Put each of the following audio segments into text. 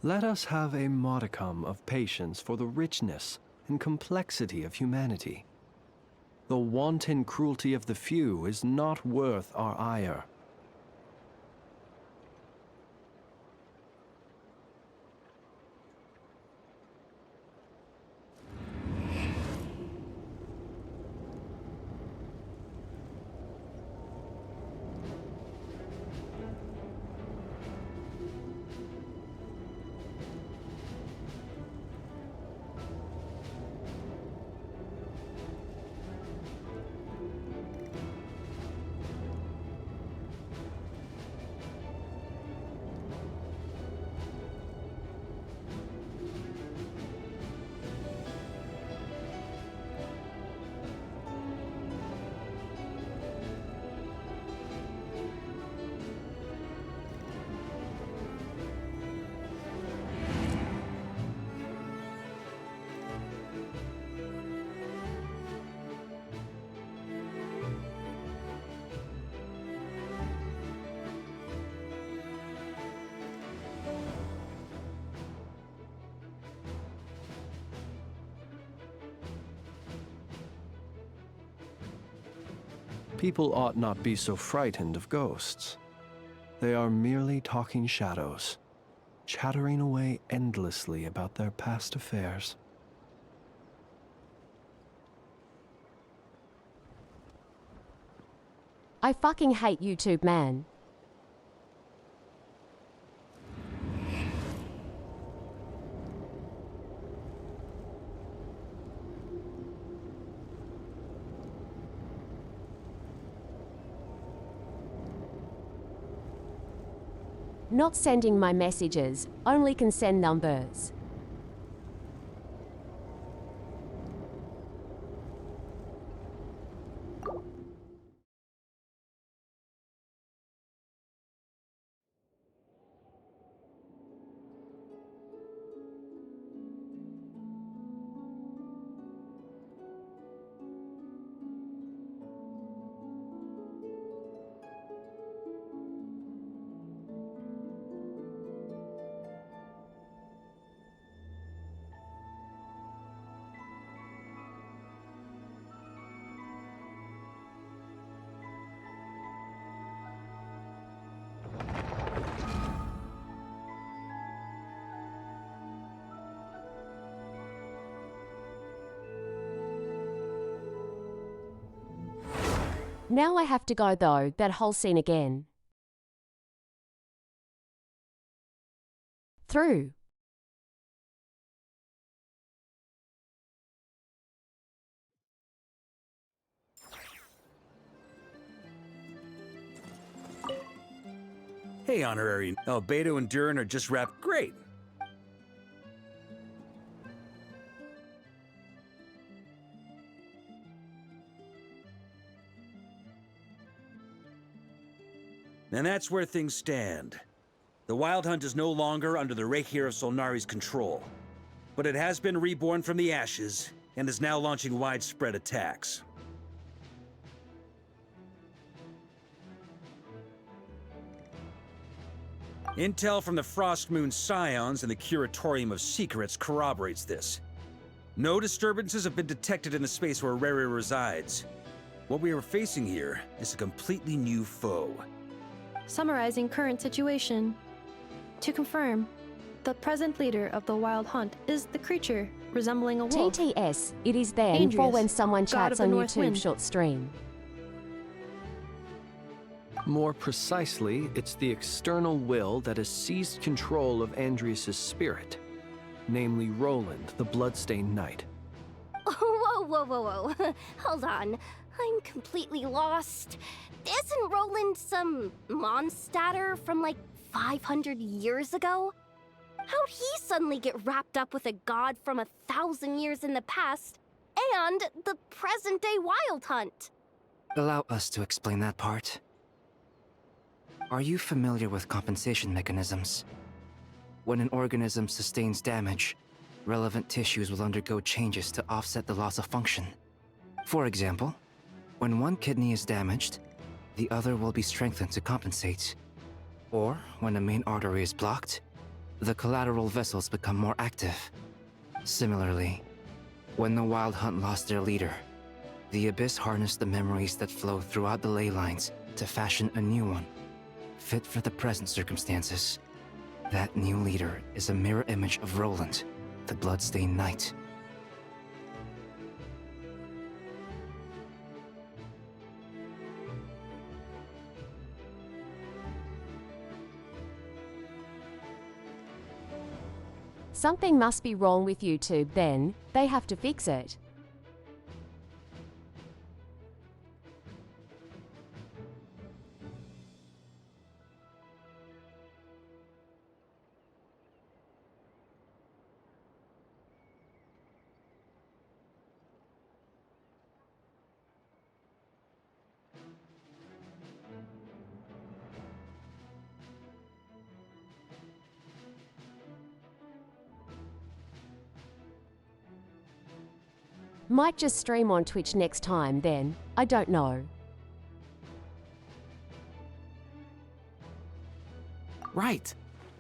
Let us have a modicum of patience for the richness and complexity of humanity. The wanton cruelty of the few is not worth our ire. People ought not be so frightened of ghosts. They are merely talking shadows, chattering away endlessly about their past affairs. I fucking hate YouTube, man. Not sending my messages, only can send numbers. Now I have to go though, that whole scene again. Through. Hey, Honorary. Albedo and Durin are just wrapped. Great. And that's where things stand. The Wild Hunt is no longer under the Reikir of Solnari's control, but it has been reborn from the ashes and is now launching widespread attacks. Intel from the Frostmoon Scions and the Curatorium of Secrets corroborates this. No disturbances have been detected in the space where Rere resides. What we are facing here is a completely new foe. Summarizing current situation. To confirm, the present leader of the Wild Hunt is the creature resembling a wolf. TTS, it is then for when someone chats on YouTube short stream. More precisely, it's the external will that has seized control of Andrias' spirit, namely Roland, the Bloodstained Knight. Whoa, whoa, whoa, whoa. Hold on. I'm completely lost. Isn't Roland some monstatter from like 500 years ago? How'd he suddenly get wrapped up with a god from 1,000 years in the past and the present-day Wild Hunt? Allow us to explain that part. Are you familiar with compensation mechanisms? When an organism sustains damage, relevant tissues will undergo changes to offset the loss of function. For example, when one kidney is damaged, the other will be strengthened to compensate. Or, when a main artery is blocked, the collateral vessels become more active. Similarly, when the Wild Hunt lost their leader, the Abyss harnessed the memories that flow throughout the ley lines to fashion a new one, fit for the present circumstances. That new leader is a mirror image of Roland, the Bloodstained Knight. Something must be wrong with YouTube then. They have to fix it. Might just stream on Twitch next time then. I don't know. Right.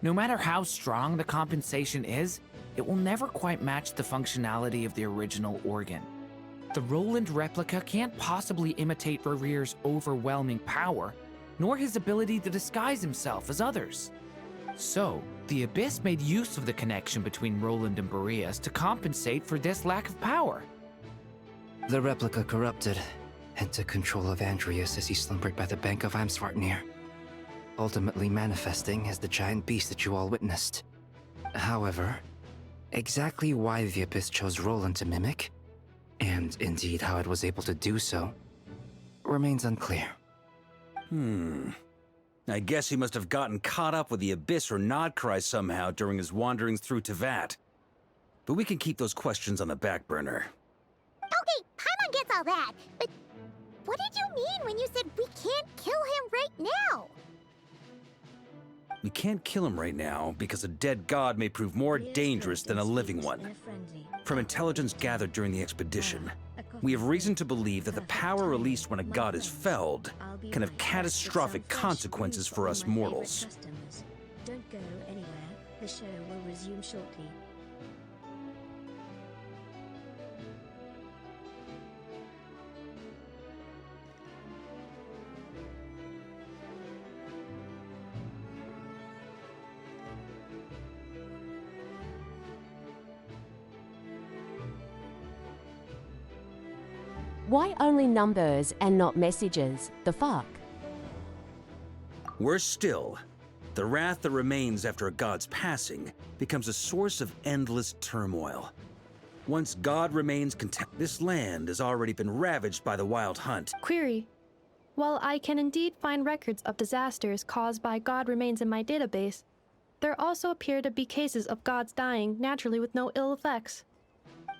No matter how strong the compensation is, it will never quite match the functionality of the original organ. The Roland replica can't possibly imitate Barir's overwhelming power, nor his ability to disguise himself as others. So, the Abyss made use of the connection between Roland and Boreas to compensate for this lack of power. The replica corrupted and took control of Andreas as he slumbered by the bank of Eimsvartnir, ultimately manifesting as the giant beast that you all witnessed. However, exactly why the Abyss chose Roland to mimic, and indeed how it was able to do so, remains unclear. I guess he must have gotten caught up with the Abyss or Nodcry somehow during his wanderings through Teyvat. But we can keep those questions on the back burner. Okay, Paimon gets all that, but what did you mean when you said we can't kill him right now? We can't kill him right now because a dead god may prove more dangerous than a living one. From intelligence gathered during the expedition, we have reason to believe that the power released when a god is felled can have catastrophic consequences for us mortals. Don't go anywhere. The show will resume shortly. Why only numbers and not messages? The fuck? Worse still, the wrath that remains after a god's passing becomes a source of endless turmoil. Once God remains content, this land has already been ravaged by the Wild Hunt. Query. While I can indeed find records of disasters caused by God remains in my database, there also appear to be cases of gods dying naturally with no ill effects.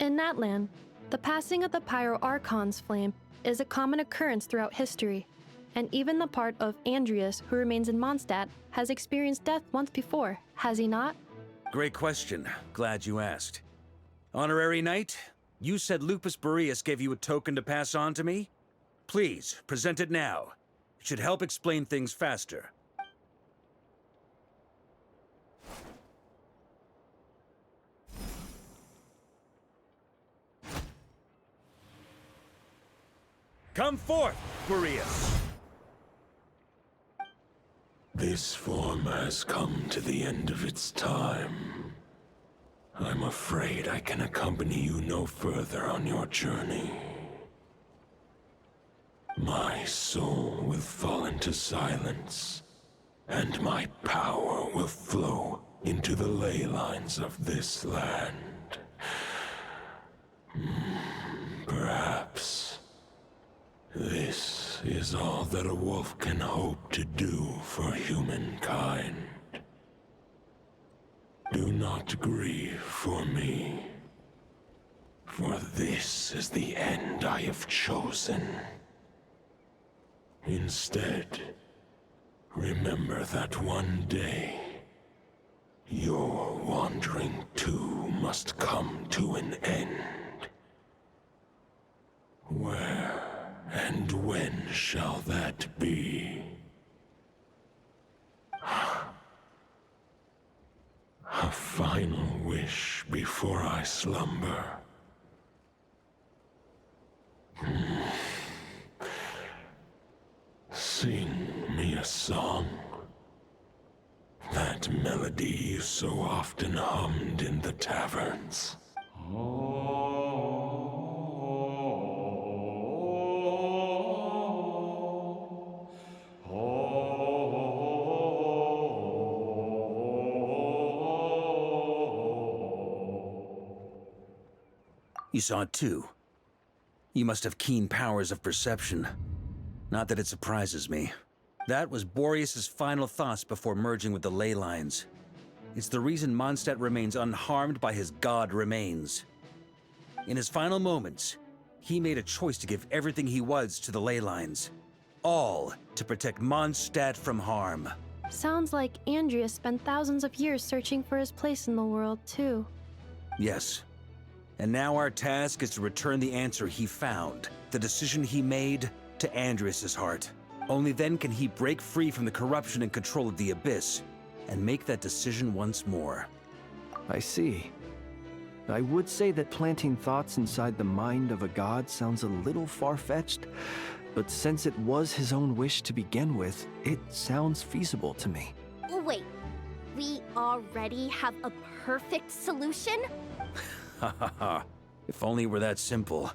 In that land, the passing of the Pyro Archon's flame is a common occurrence throughout history, and even the part of Andreas who remains in Mondstadt has experienced death once before, has he not? Great question. Glad you asked. Honorary Knight, you said Lupus Boreas gave you a token to pass on to me? Please, present it now. It should help explain things faster. Come forth, Boreas! This form has come to the end of its time. I'm afraid I can accompany you no further on your journey. My soul will fall into silence, and my power will flow into the ley lines of this land. Perhaps this is all that a wolf can hope to do for humankind. Do not grieve for me, for this is the end I have chosen. Instead, remember that one day, your wandering too must come to an end. Where and when shall that be? before I slumber. Sing me a song. That melody you so often hummed in the taverns. You saw it too. You must have keen powers of perception. Not that it surprises me. That was Boreas's final thoughts before merging with the ley lines. It's the reason Mondstadt remains unharmed by his god remains. In his final moments, he made a choice to give everything he was to the ley lines. All to protect Mondstadt from harm. Sounds like Andreas spent thousands of years searching for his place in the world, too. Yes. And now our task is to return the answer he found, the decision he made, to Andreas's heart. Only then can he break free from the corruption and control of the Abyss, and make that decision once more. I see. I would say that planting thoughts inside the mind of a god sounds a little far-fetched, but since it was his own wish to begin with, it sounds feasible to me. Wait, we already have a perfect solution? Ha ha ha. If only it were that simple.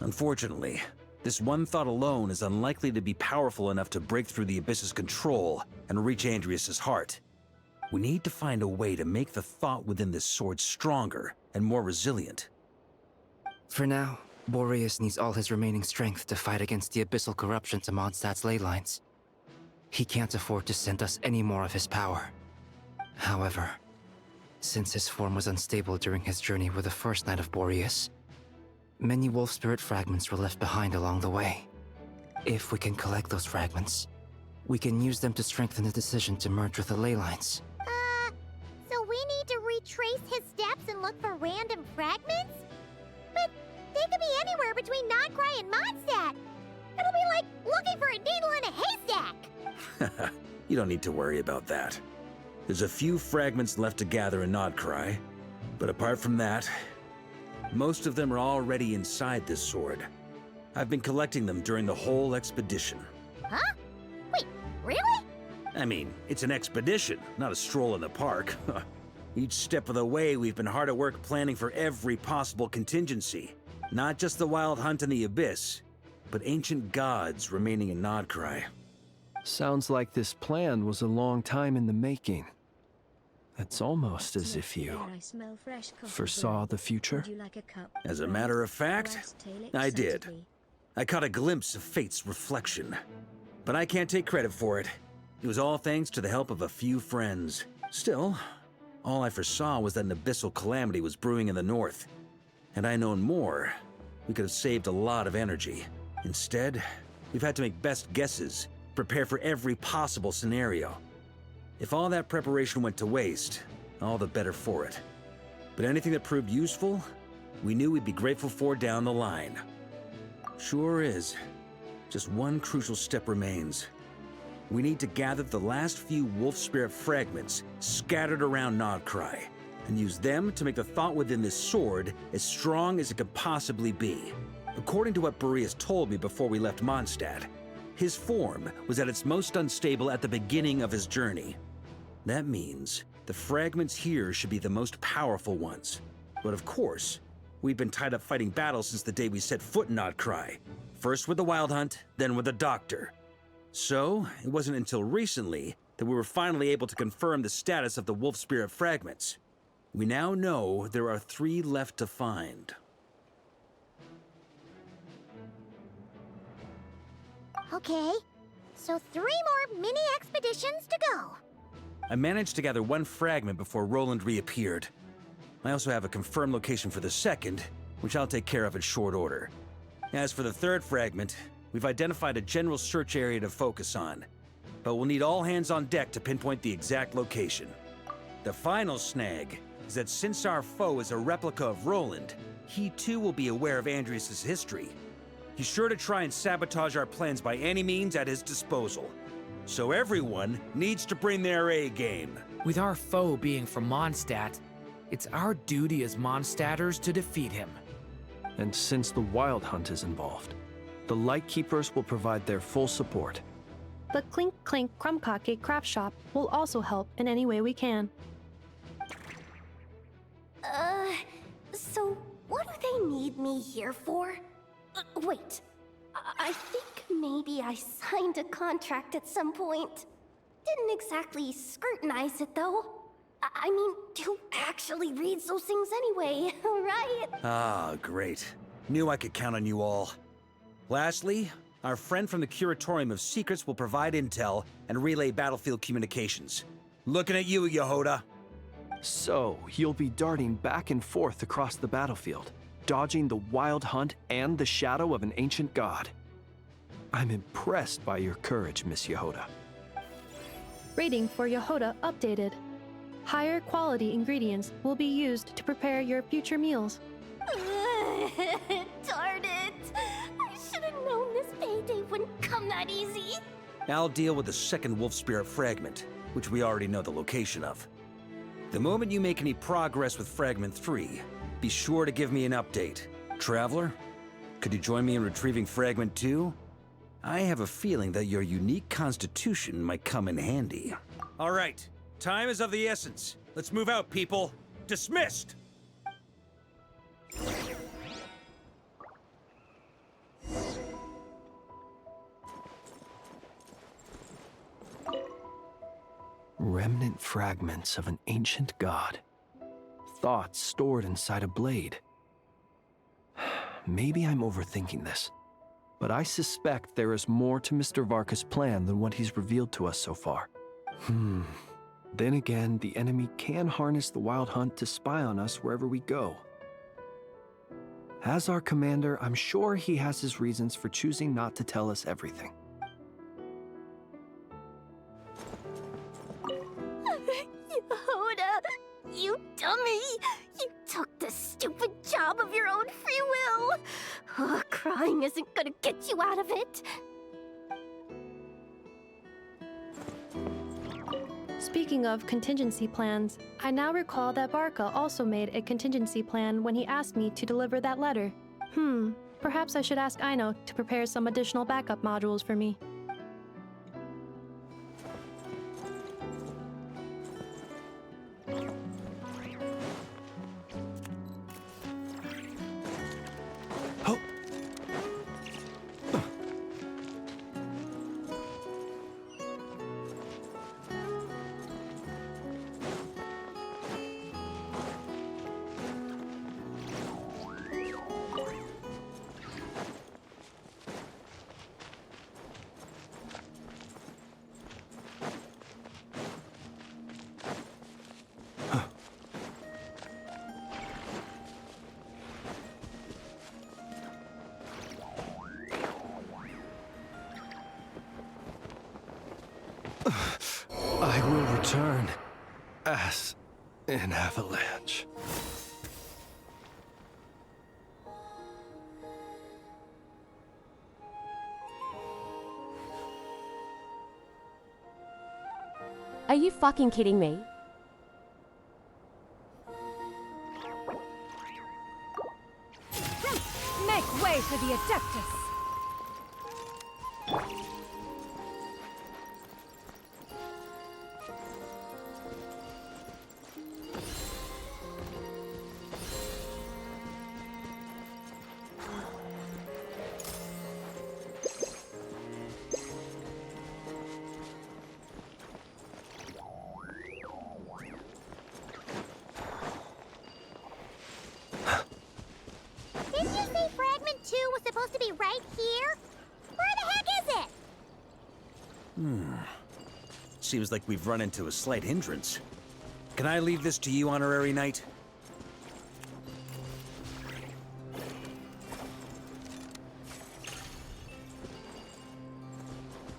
Unfortunately, this one thought alone is unlikely to be powerful enough to break through the Abyss's control and reach Andreas's heart. We need to find a way to make the thought within this sword stronger and more resilient. For now, Boreas needs all his remaining strength to fight against the abyssal corruption to Mondstadt's ley lines. He can't afford to send us any more of his power. However, since his form was unstable during his journey with the first Knight of Boreas, many wolf spirit fragments were left behind along the way. If we can collect those fragments, we can use them to strengthen the decision to merge with the ley lines. So we need to retrace his steps and look for random fragments? But they could be anywhere between Nodcry and Mondstadt. It'll be like looking for a needle in a haystack. You don't need to worry about that. There's a few fragments left to gather in Nodcry, but apart from that, most of them are already inside this sword. I've been collecting them during the whole expedition. Huh? Wait, really? I mean, it's an expedition, not a stroll in the park. Each step of the way, we've been hard at work planning for every possible contingency. Not just the wild hunt in the Abyss, but ancient gods remaining in Nodcry. Sounds like this plan was a long time in the making. It's almost as if you foresaw the future. As a matter of fact, I did. I caught a glimpse of fate's reflection. But I can't take credit for it. It was all thanks to the help of a few friends. Still, all I foresaw was that an abyssal calamity was brewing in the north. Had I known more, we could have saved a lot of energy. Instead, we've had to make best guesses, prepare for every possible scenario. If all that preparation went to waste, all the better for it. But anything that proved useful, we knew we'd be grateful for down the line. Sure is. Just one crucial step remains. We need to gather the last few wolf spirit fragments scattered around Nodcry, and use them to make the thought within this sword as strong as it could possibly be. According to what Boreas told me before we left Mondstadt, his form was at its most unstable at the beginning of his journey. That means the fragments here should be the most powerful ones. But of course, we've been tied up fighting battles since the day we set foot in Nodcry. First with the Wild Hunt, then with the Doctor. So, it wasn't until recently that we were finally able to confirm the status of the Wolf Spirit fragments. We now know there are 3 left to find. Okay, so 3 more mini expeditions to go. I managed to gather 1 fragment before Roland reappeared. I also have a confirmed location for the second, which I'll take care of in short order. As for the 3rd fragment, we've identified a general search area to focus on, but we'll need all hands on deck to pinpoint the exact location. The final snag is that since our foe is a replica of Roland, he too will be aware of Andreas' history. He's sure to try and sabotage our plans by any means at his disposal. So everyone needs to bring their A game. With our foe being from Mondstadt, It's our duty as Mondstadters to defeat him. And since the Wild Hunt is involved, the Lightkeepers will provide their full support. The Clink Clink Crumb-Cake craft shop will also help in any way we can. So what do they need me here for? Wait, I think maybe I signed a contract at some point. Didn't exactly scrutinize it, though. I mean, who actually reads those things anyway, right? Ah, great. Knew I could count on you all. Lastly, our friend from the Curatorium of Secrets will provide intel and relay battlefield communications. Looking at you, Yehoda. So, you'll be darting back and forth across the battlefield, dodging the Wild Hunt and the shadow of an ancient god. I'm impressed by your courage, Miss Yehoda. Rating for Yehoda updated. Higher quality ingredients will be used to prepare your future meals. Darn it! I should have known this payday wouldn't come that easy. I'll deal with the second Wolf Spirit fragment, which we already know the location of. The moment you make any progress with Fragment 3, be sure to give me an update. Traveler, could you join me in retrieving Fragment 2? I have a feeling that your unique constitution might come in handy. All right, time is of the essence. Let's move out, people. Dismissed! Remnant fragments of an ancient god. Thoughts stored inside a blade. Maybe I'm overthinking this, but I suspect there is more to Mr. Varka's plan than what he's revealed to us so far. Then again, the enemy can harness the Wild Hunt to spy on us wherever we go. As our commander, I'm sure he has his reasons for choosing not to tell us everything. Yehoda, you dummy! You took the stupid job of your own free will! Crying isn't gonna get you out of it! Speaking of contingency plans, I now recall that Varka also made a contingency plan when he asked me to deliver that letter. Perhaps I should ask Aino to prepare some additional backup modules for me. I will return as an avalanche. Are you fucking kidding me? Make way for the Adeptus! Didn't you say Fragment 2 was supposed to be right here? Where the heck is it? Seems like we've run into a slight hindrance. Can I leave this to you, Honorary Knight?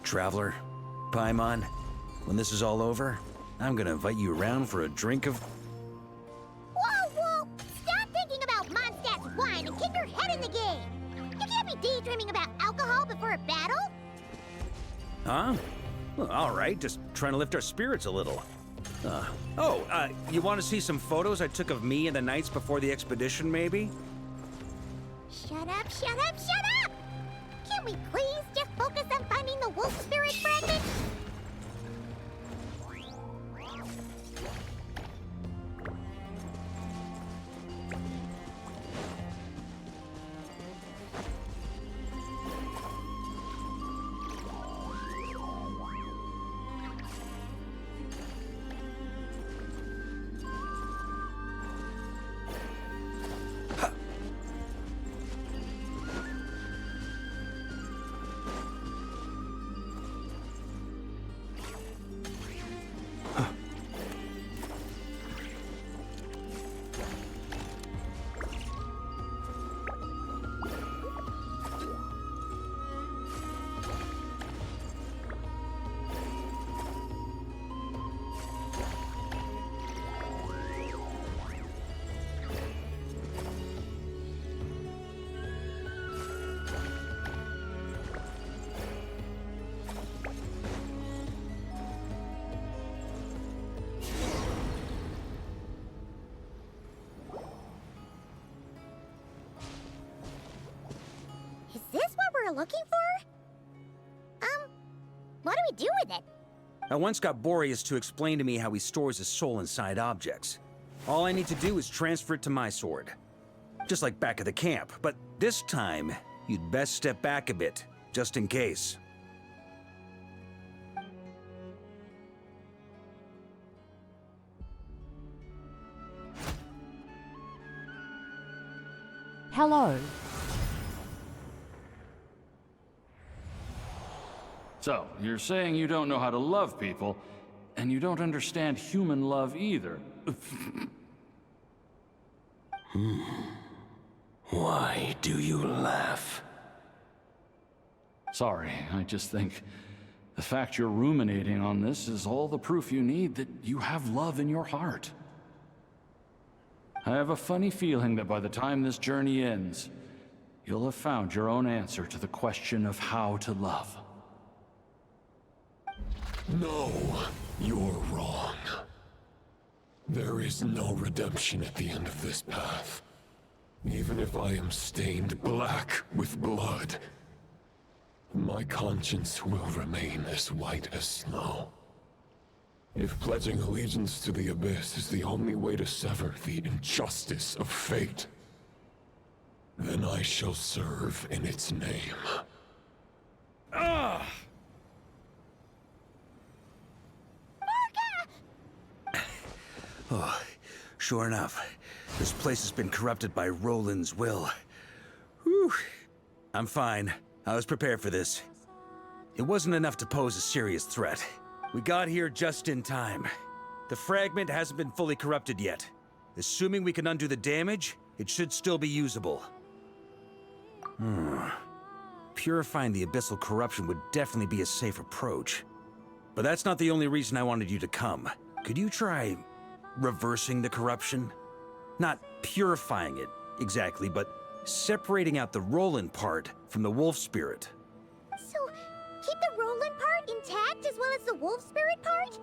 Traveler, Paimon, when this is all over, I'm gonna invite you around for a drink of... Whoa! Stop thinking about Mondstadt's wine and keep your head in the game! You can't be daydreaming about alcohol before a battle! Huh? Well, all right, just trying to lift our spirits a little. You want to see some photos I took of me and the knights before the expedition, maybe? Shut up, shut up, shut up! Can we please just focus on finding the wolf spirit fragment? Is this what we're looking for? What do we do with it? I once got Boreas to explain to me how he stores his soul inside objects. All I need to do is transfer it to my sword. Just like back at the camp, but this time, you'd best step back a bit, just in case. Hello. So, you're saying you don't know how to love people, and you don't understand human love either. Why do you laugh? Sorry, I just think the fact you're ruminating on this is all the proof you need that you have love in your heart. I have a funny feeling that by the time this journey ends, you'll have found your own answer to the question of how to love. No, you're wrong. There is no redemption at the end of this path. Even if I am stained black with blood, my conscience will remain as white as snow. If pledging allegiance to the Abyss is the only way to sever the injustice of fate, then I shall serve in its name. Ugh! Oh, sure enough, this place has been corrupted by Roland's will. Whew. I'm fine. I was prepared for this. It wasn't enough to pose a serious threat. We got here just in time. The fragment hasn't been fully corrupted yet. Assuming we can undo the damage, it should still be usable. Purifying the abyssal corruption would definitely be a safe approach. But that's not the only reason I wanted you to come. Could you try reversing the corruption? Not purifying it, exactly, but separating out the Roland part from the wolf spirit. So, keep the Roland part intact as well as the wolf spirit part?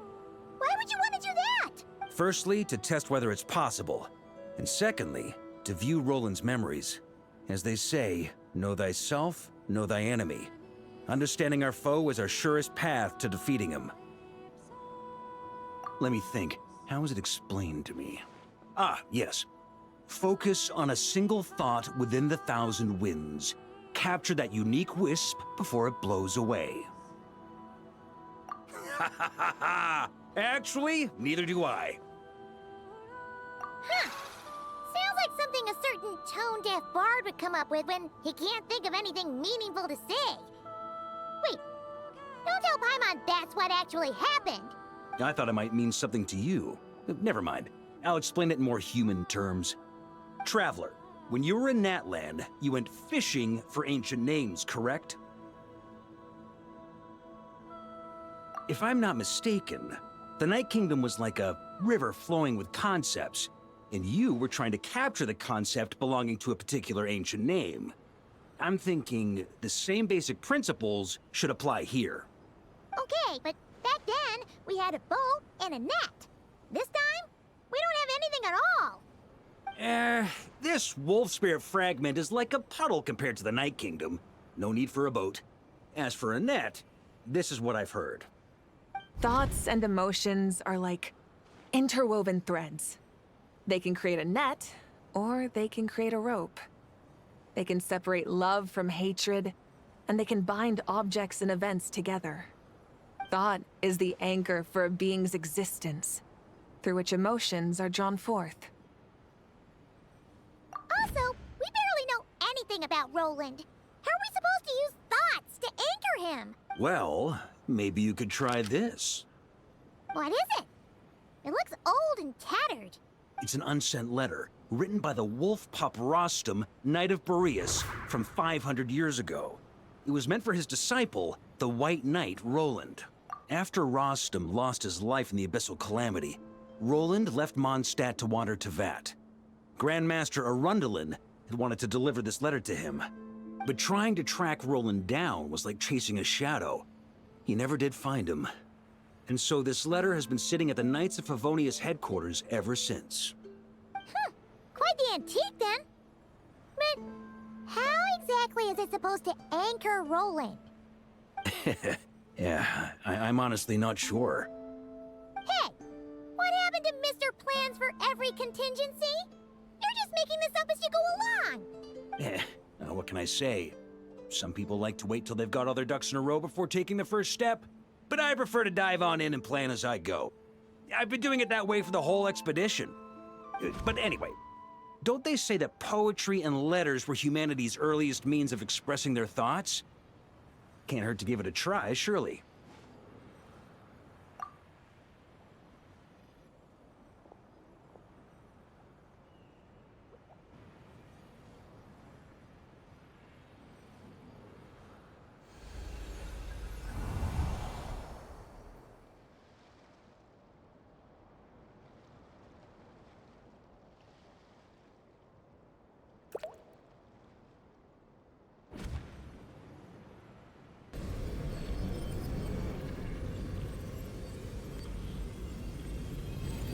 Why would you want to do that? Firstly, to test whether it's possible. And secondly, to view Roland's memories. As they say, know thyself, know thy enemy. Understanding our foe is our surest path to defeating him. Let me think. How was it explained to me? Ah, yes. Focus on a single thought within the 1,000 winds. Capture that unique wisp before it blows away. Ha ha ha ha! Actually, neither do I. Huh. Sounds like something a certain tone-deaf bard would come up with when he can't think of anything meaningful to say. Wait, don't tell Paimon that's what actually happened. I thought it might mean something to you. Never mind. I'll explain it in more human terms. Traveler, when you were in Natland, you went fishing for ancient names, correct? If I'm not mistaken, the Night Kingdom was like a river flowing with concepts, and you were trying to capture the concept belonging to a particular ancient name. I'm thinking the same basic principles should apply here. Okay, but back then, we had a bow and a net. This time, we don't have anything at all. This wolf spirit fragment is like a puddle compared to the Night Kingdom. No need for a boat. As for a net, this is what I've heard. Thoughts and emotions are like interwoven threads. They can create a net, or they can create a rope. They can separate love from hatred, and they can bind objects and events together. Thought is the anchor for a being's existence, through which emotions are drawn forth. Also, we barely know anything about Roland. How are we supposed to use thoughts to anchor him? Well, maybe you could try this. What is it? It looks old and tattered. It's an unsent letter, written by the wolf pup Rostam, Knight of Boreas, from 500 years ago. It was meant for his disciple, the White Knight Roland. After Rostam lost his life in the Abyssal Calamity, Roland left Mondstadt to wander to Vat. Grandmaster Arundelen had wanted to deliver this letter to him. But trying to track Roland down was like chasing a shadow. He never did find him. And so this letter has been sitting at the Knights of Favonius headquarters ever since. Quite the antique then. But how exactly is it supposed to anchor Roland? Yeah, I'm honestly not sure. Hey, what happened to Mr. Plans for every contingency? You're just making this up as you go along. What can I say? Some people like to wait till they've got all their ducks in a row before taking the first step, but I prefer to dive on in and plan as I go. I've been doing it that way for the whole expedition. But anyway, don't they say that poetry and letters were humanity's earliest means of expressing their thoughts? Can't hurt to give it a try, surely.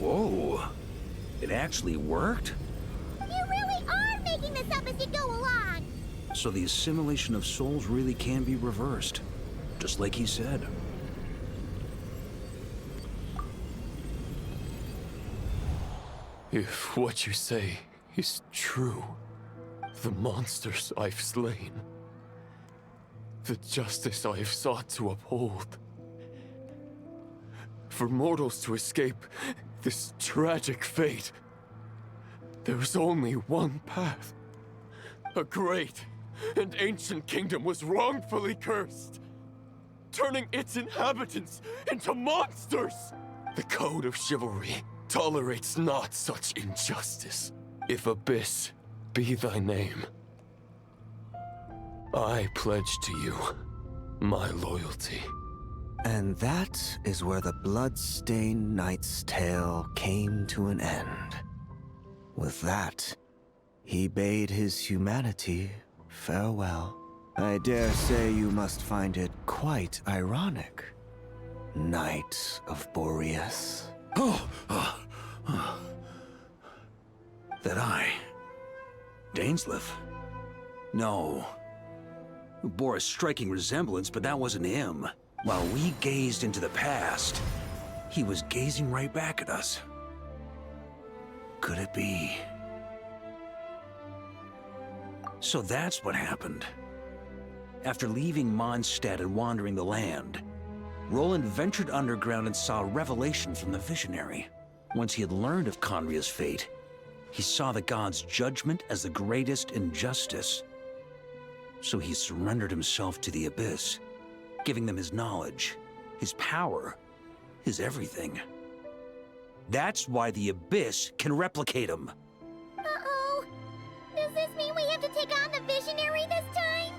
Whoa, it actually worked? You really are making this up as you go along. So the assimilation of souls really can be reversed, just like he said. If what you say is true, the monsters I've slain, the justice I have sought to uphold, for mortals to escape this tragic fate, there's only one path. A great and ancient kingdom was wrongfully cursed, turning its inhabitants into monsters. The code of chivalry tolerates not such injustice. If Abyss be thy name, I pledge to you my loyalty. And that is where the blood-stained knight's tale came to an end. With that, he bade his humanity farewell. I dare say you must find it quite ironic, Knight of Boreas. That I... Dainsleif? No. It bore a striking resemblance, but that wasn't him. While we gazed into the past, he was gazing right back at us. Could it be? So that's what happened. After leaving Mondstadt and wandering the land, Roland ventured underground and saw a revelation from the Visionary. Once he had learned of Conria's fate, he saw the gods' judgment as the greatest injustice. So he surrendered himself to the Abyss, giving them his knowledge, his power, his everything. That's why the Abyss can replicate him. Uh-oh. Does this mean we have to take on the Visionary this time?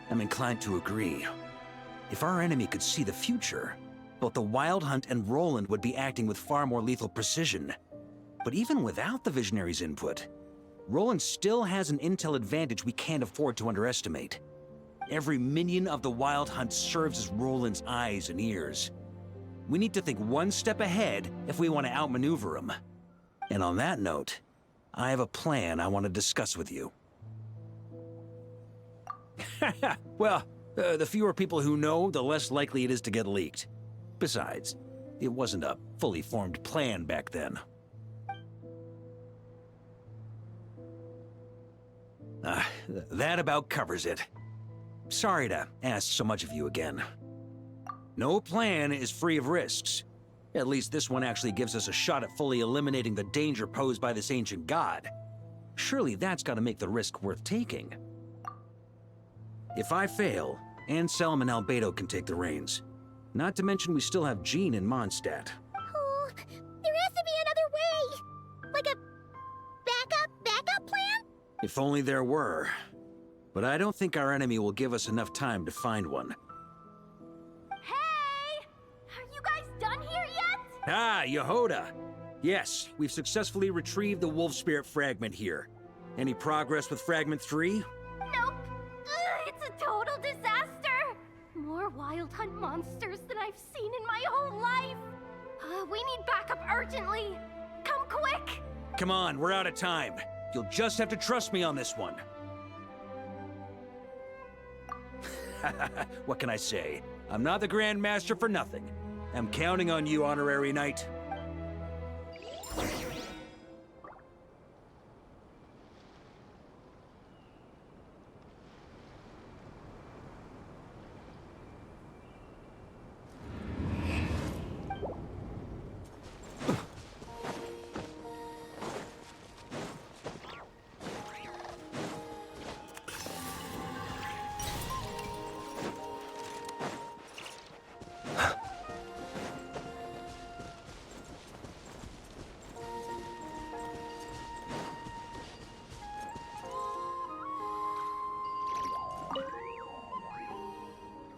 I'm inclined to agree. If our enemy could see the future, both the Wild Hunt and Roland would be acting with far more lethal precision. But even without the Visionary's input, Roland still has an intel advantage we can't afford to underestimate. Every minion of the Wild Hunt serves as Roland's eyes and ears. We need to think one step ahead if we want to outmaneuver him. And on that note, I have a plan I want to discuss with you. Well, the fewer people who know, the less likely it is to get leaked. Besides, it wasn't a fully formed plan back then. That about covers it. Sorry to ask so much of you again. No plan is free of risks. At least this one actually gives us a shot at fully eliminating the danger posed by this ancient god. Surely that's got to make the risk worth taking. If I fail, Anselm and Albedo can take the reins. Not to mention we still have Jean and Mondstadt. Oh, there has to be another way! Like a backup plan? If only there were. But I don't think our enemy will give us enough time to find one. Hey! Are you guys done here yet? Ah, Yehoda! Yes, we've successfully retrieved the Wolf Spirit fragment here. Any progress with Fragment 3? Nope. It's a total disaster. More Wild Hunt monsters than I've seen in my whole life. We need backup urgently. Come quick! Come on, we're out of time. You'll just have to trust me on this one. What can I say? I'm not the Grand Master for nothing. I'm counting on you, Honorary Knight.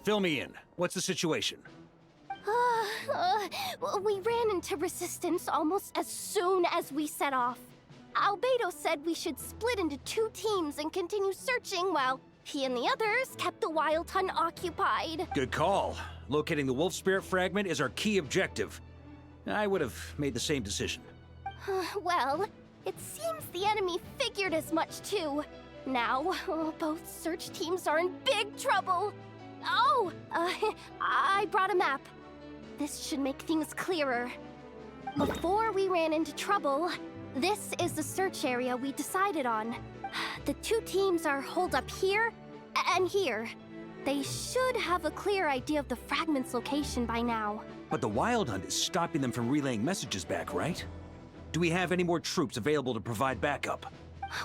Fill me in. What's the situation? We ran into resistance almost as soon as we set off. Albedo said we should split into 2 teams and continue searching while he and the others kept the Wild Hunt occupied. Good call. Locating the Wolf Spirit fragment is our key objective. I would have made the same decision. Well, it seems the enemy figured as much too. Now, both search teams are in big trouble. Oh, I brought a map. This should make things clearer. Before we ran into trouble, this is the search area we decided on. The 2 teams are holed up here and here. They should have a clear idea of the fragment's location by now. But the Wild Hunt is stopping them from relaying messages back, right? Do we have any more troops available to provide backup?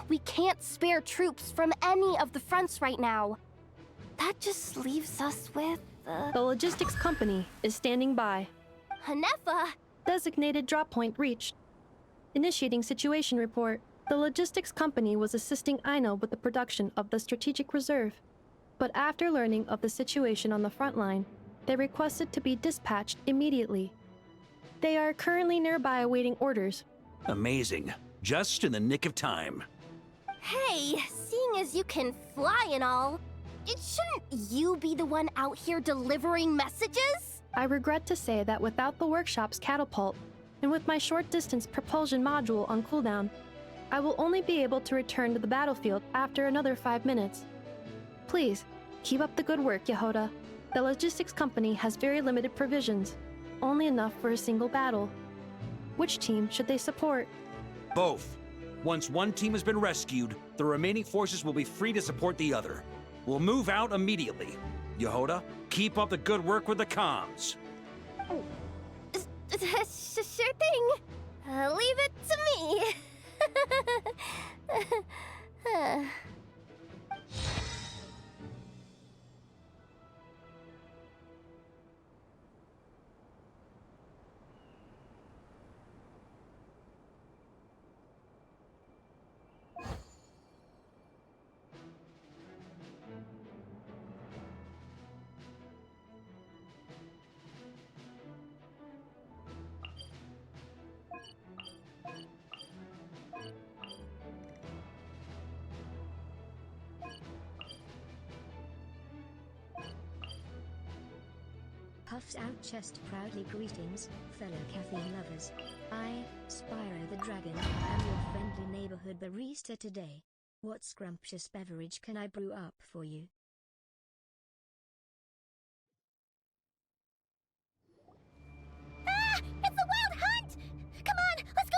We can't spare troops from any of the fronts right now. That just leaves us with... The logistics company is standing by. Hanefa! Designated drop point reached. Initiating situation report. The logistics company was assisting Aino with the production of the strategic reserve. But after learning of the situation on the front line, they requested to be dispatched immediately. They are currently nearby awaiting orders. Amazing. Just in the nick of time. Hey, seeing as you can fly and all, shouldn't you be the one out here delivering messages? I regret to say that without the workshop's catapult, and with my short-distance propulsion module on cooldown, I will only be able to return to the battlefield after another 5 minutes. Please, keep up the good work, Yehoda. The logistics company has very limited provisions, only enough for a single battle. Which team should they support? Both. Once one team has been rescued, the remaining forces will be free to support the other. We'll move out immediately. Yehoda, keep up the good work with the comms. Sure thing. Leave it to me. puffs out chest proudly. Greetings, fellow caffeine lovers. I, Spyro the Dragon, am your friendly neighborhood barista today. What scrumptious beverage can I brew up for you? Ah! It's the Wild Hunt! Come on, let's go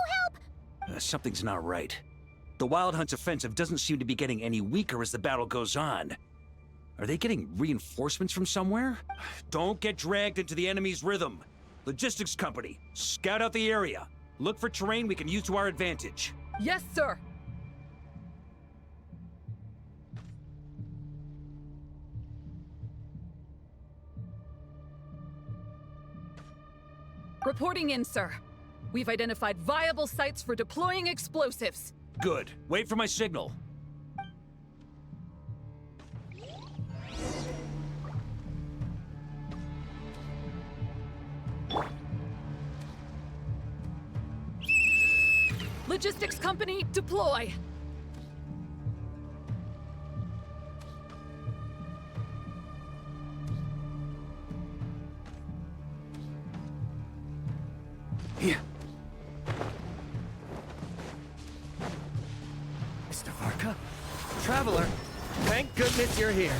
help! Something's not right. The Wild Hunt's offensive doesn't seem to be getting any weaker as the battle goes on. Are they getting reinforcements from somewhere? Don't get dragged into the enemy's rhythm. Logistics company, scout out the area. Look for terrain we can use to our advantage. Yes, sir. Reporting in, sir. We've identified viable sites for deploying explosives. Good. Wait for my signal. Logistics company, deploy. Here. Mr. Varka? Traveler, thank goodness you're here.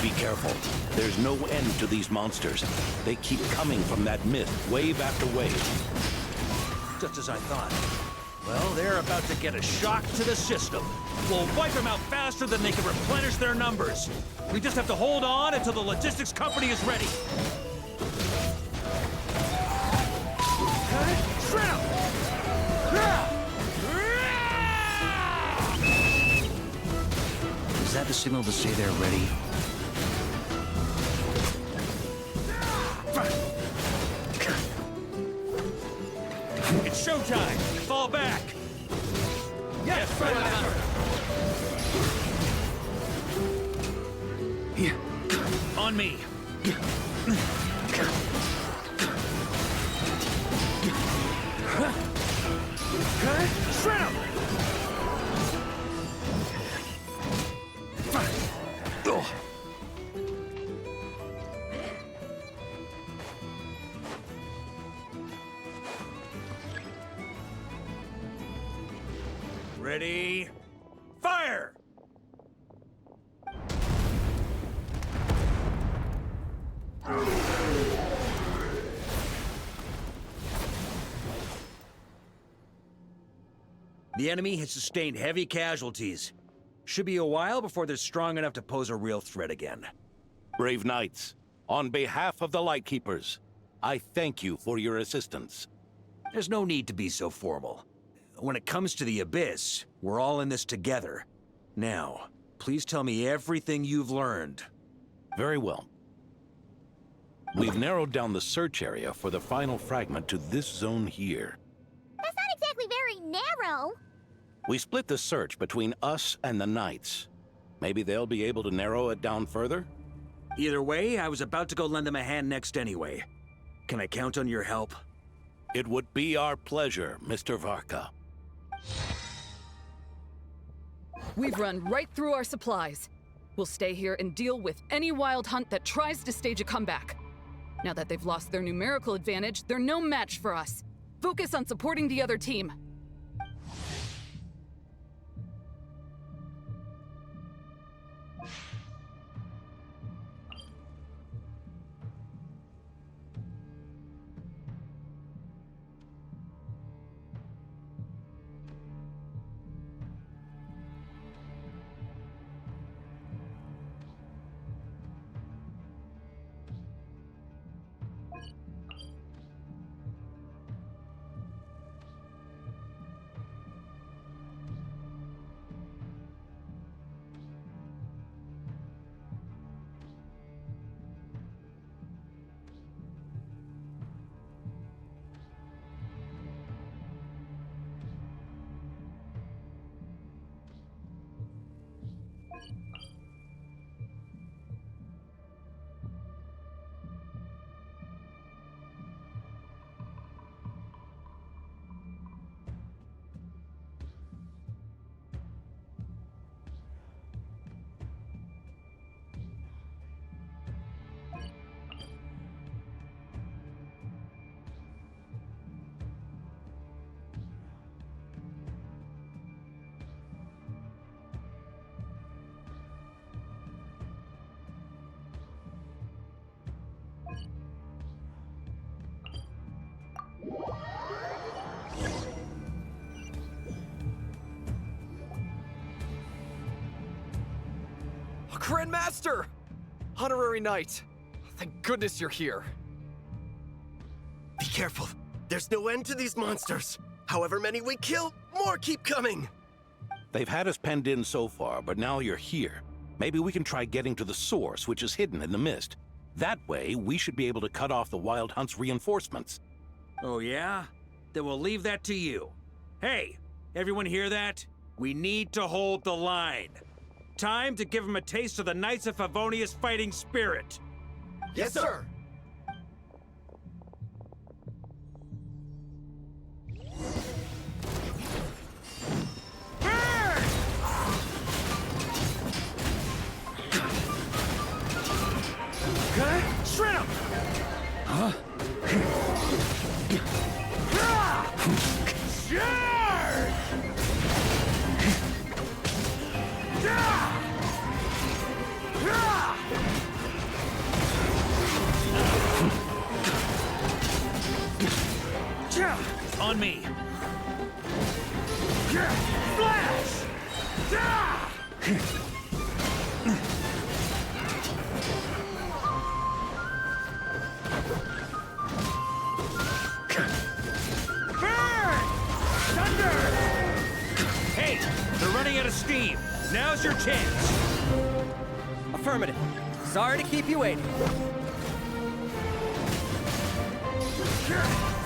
Be careful. There's no end to these monsters. They keep coming from that mist, wave after wave. Just as I thought. Well, they're about to get a shock to the system. We'll wipe them out faster than they can replenish their numbers. We just have to hold on until the logistics company is ready. Shred 'em! Is that the signal to say they're ready? It's showtime! Fall back! Yes, Here. On me! Shred 'em! Ready? Fire! The enemy has sustained heavy casualties. Should be a while before they're strong enough to pose a real threat again. Brave knights, on behalf of the Lightkeepers, I thank you for your assistance. There's no need to be so formal. When it comes to the Abyss, we're all in this together. Now, please tell me everything you've learned. Very well. We've narrowed down the search area for the final fragment to this zone here. That's not exactly very narrow. We split the search between us and the Knights. Maybe they'll be able to narrow it down further? Either way, I was about to go lend them a hand next anyway. Can I count on your help? It would be our pleasure, Mr. Varka. We've run right through our supplies. We'll stay here and deal with any Wild Hunt that tries to stage a comeback. Now that they've lost their numerical advantage, they're no match for us. Focus on supporting the other team. Grandmaster! Honorary Knight! Thank goodness you're here. Be careful. There's no end to these monsters. However many we kill, more keep coming. They've had us penned in so far, but now you're here. Maybe we can try getting to the source, which is hidden in the mist. That way, we should be able to cut off the Wild Hunt's reinforcements. Oh yeah? Then we'll leave that to you. Hey, everyone hear that? We need to hold the line. Time to give them a taste of the Knights of Favonia's fighting spirit. Yes, sir! Shred him! Huh? On me. Flash! Hey, they're running out of steam. Now's your chance. Affirmative. Sorry to keep you waiting.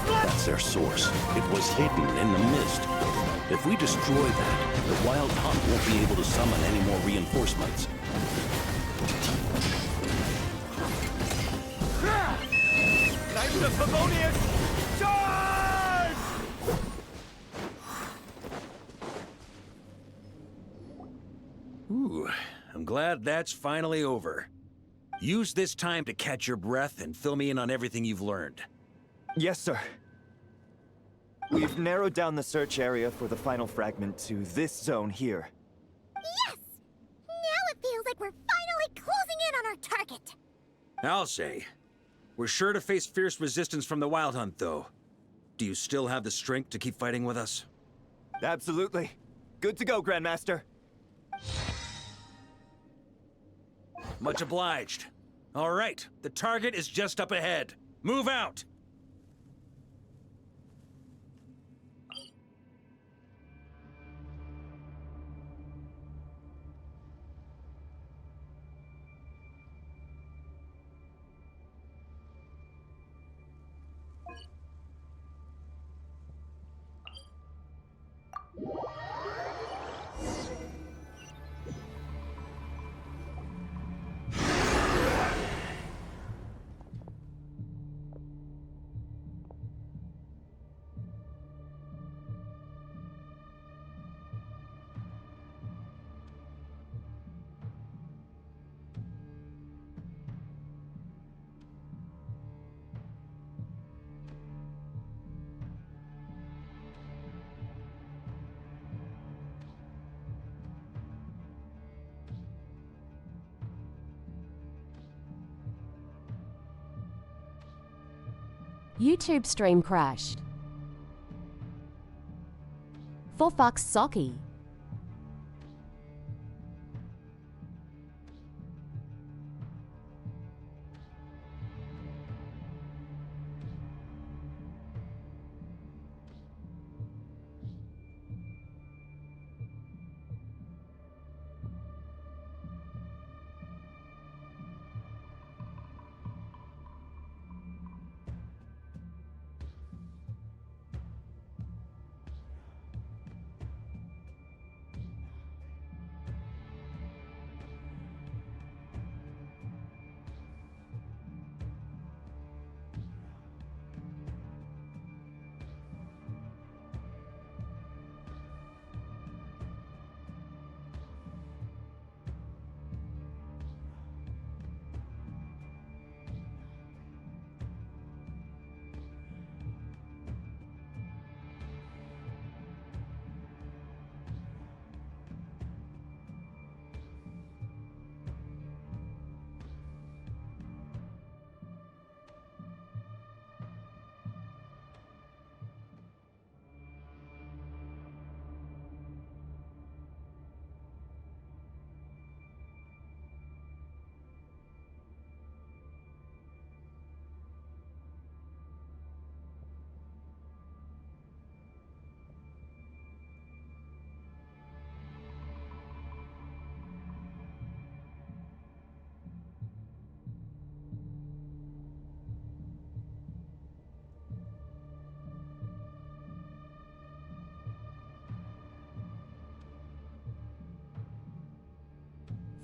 That's their source. It was hidden in the mist. If we destroy that, the Wild Hunt won't be able to summon any more reinforcements. Knights of Favonius, charge! Ooh, I'm glad that's finally over. Use this time to catch your breath and fill me in on everything you've learned. Yes, sir. We've narrowed down the search area for the final fragment to this zone here. Yes! Now it feels like we're finally closing in on our target. I'll say. We're sure to face fierce resistance from the Wild Hunt, though. Do you still have the strength to keep fighting with us? Absolutely. Good to go, Grandmaster. Much obliged. All right, the target is just up ahead. Move out! YouTube stream crashed. For fuck's socky.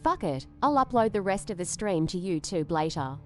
Fuck it, I'll upload the rest of the stream to YouTube later.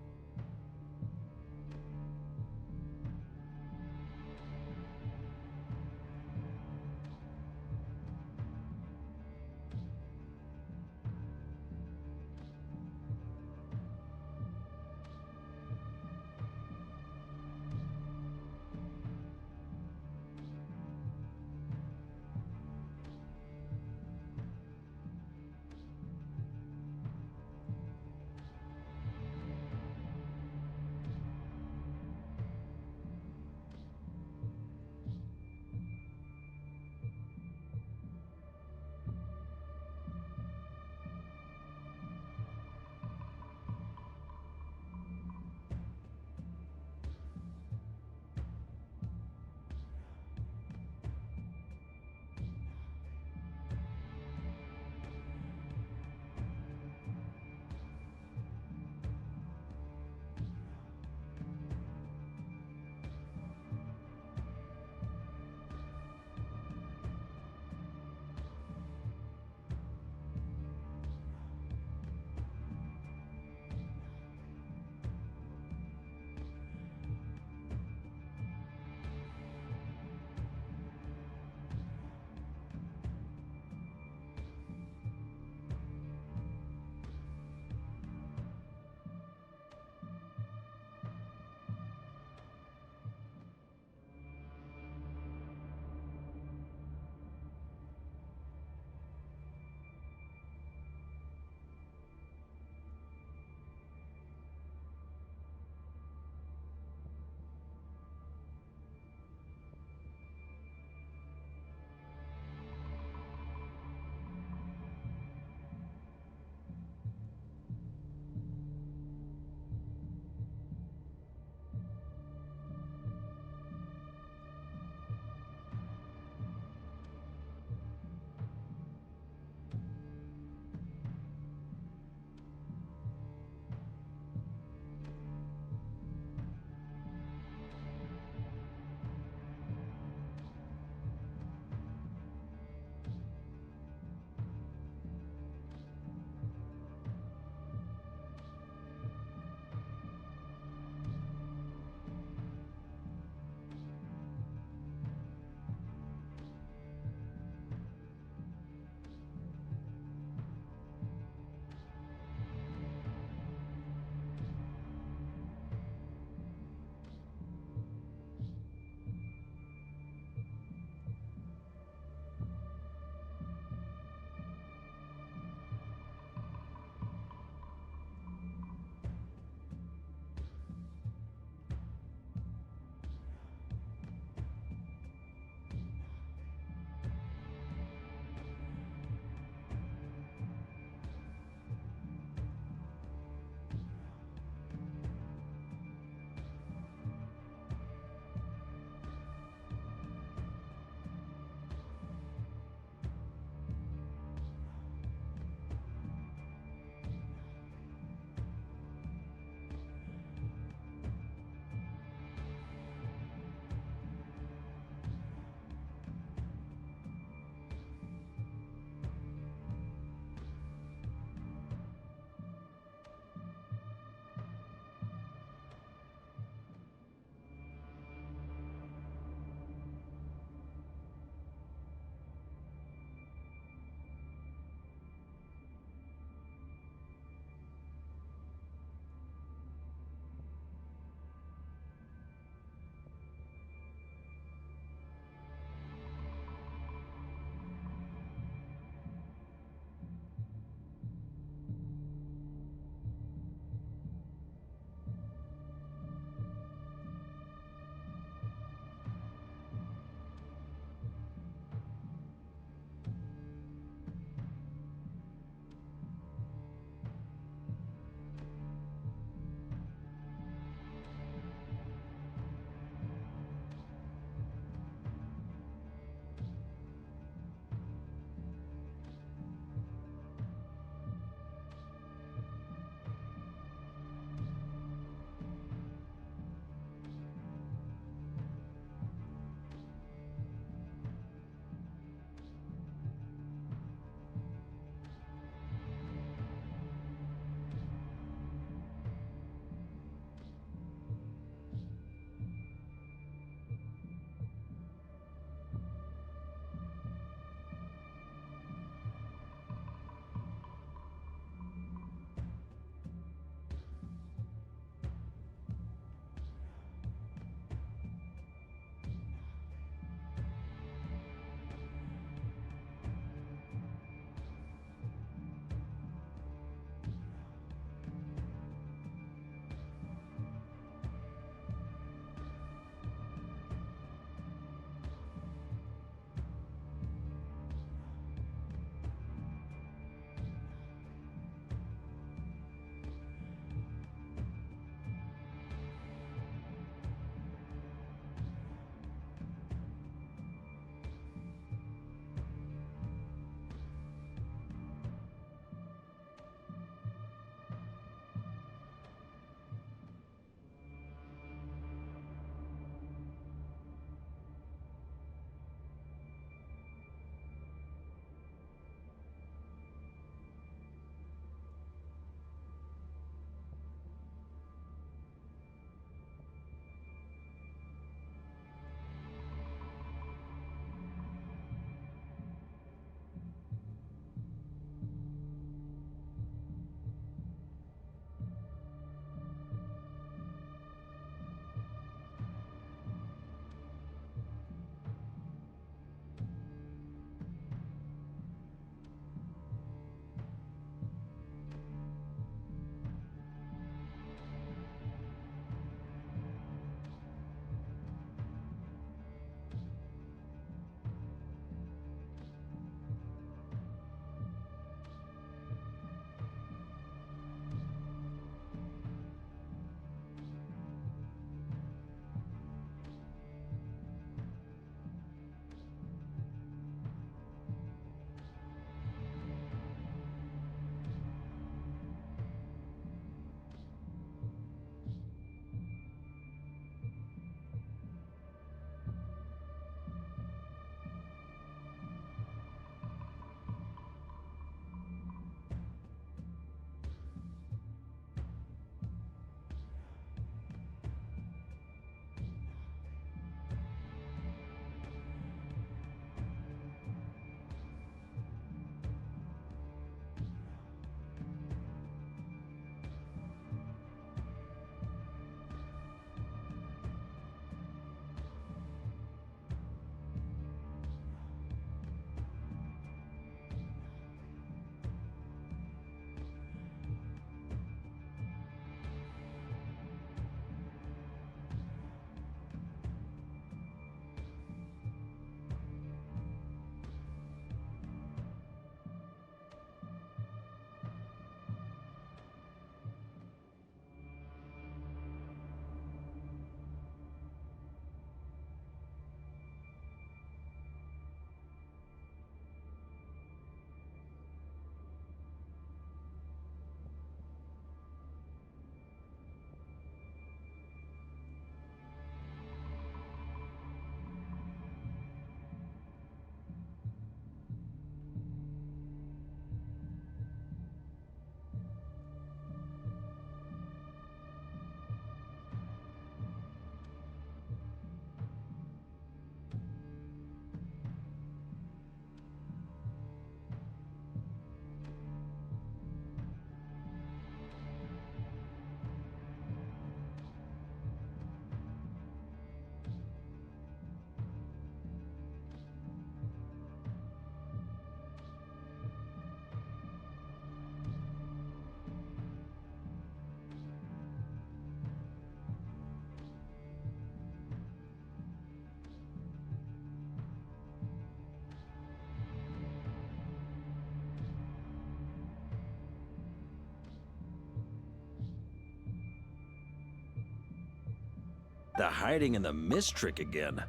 The hiding in the mist trick again.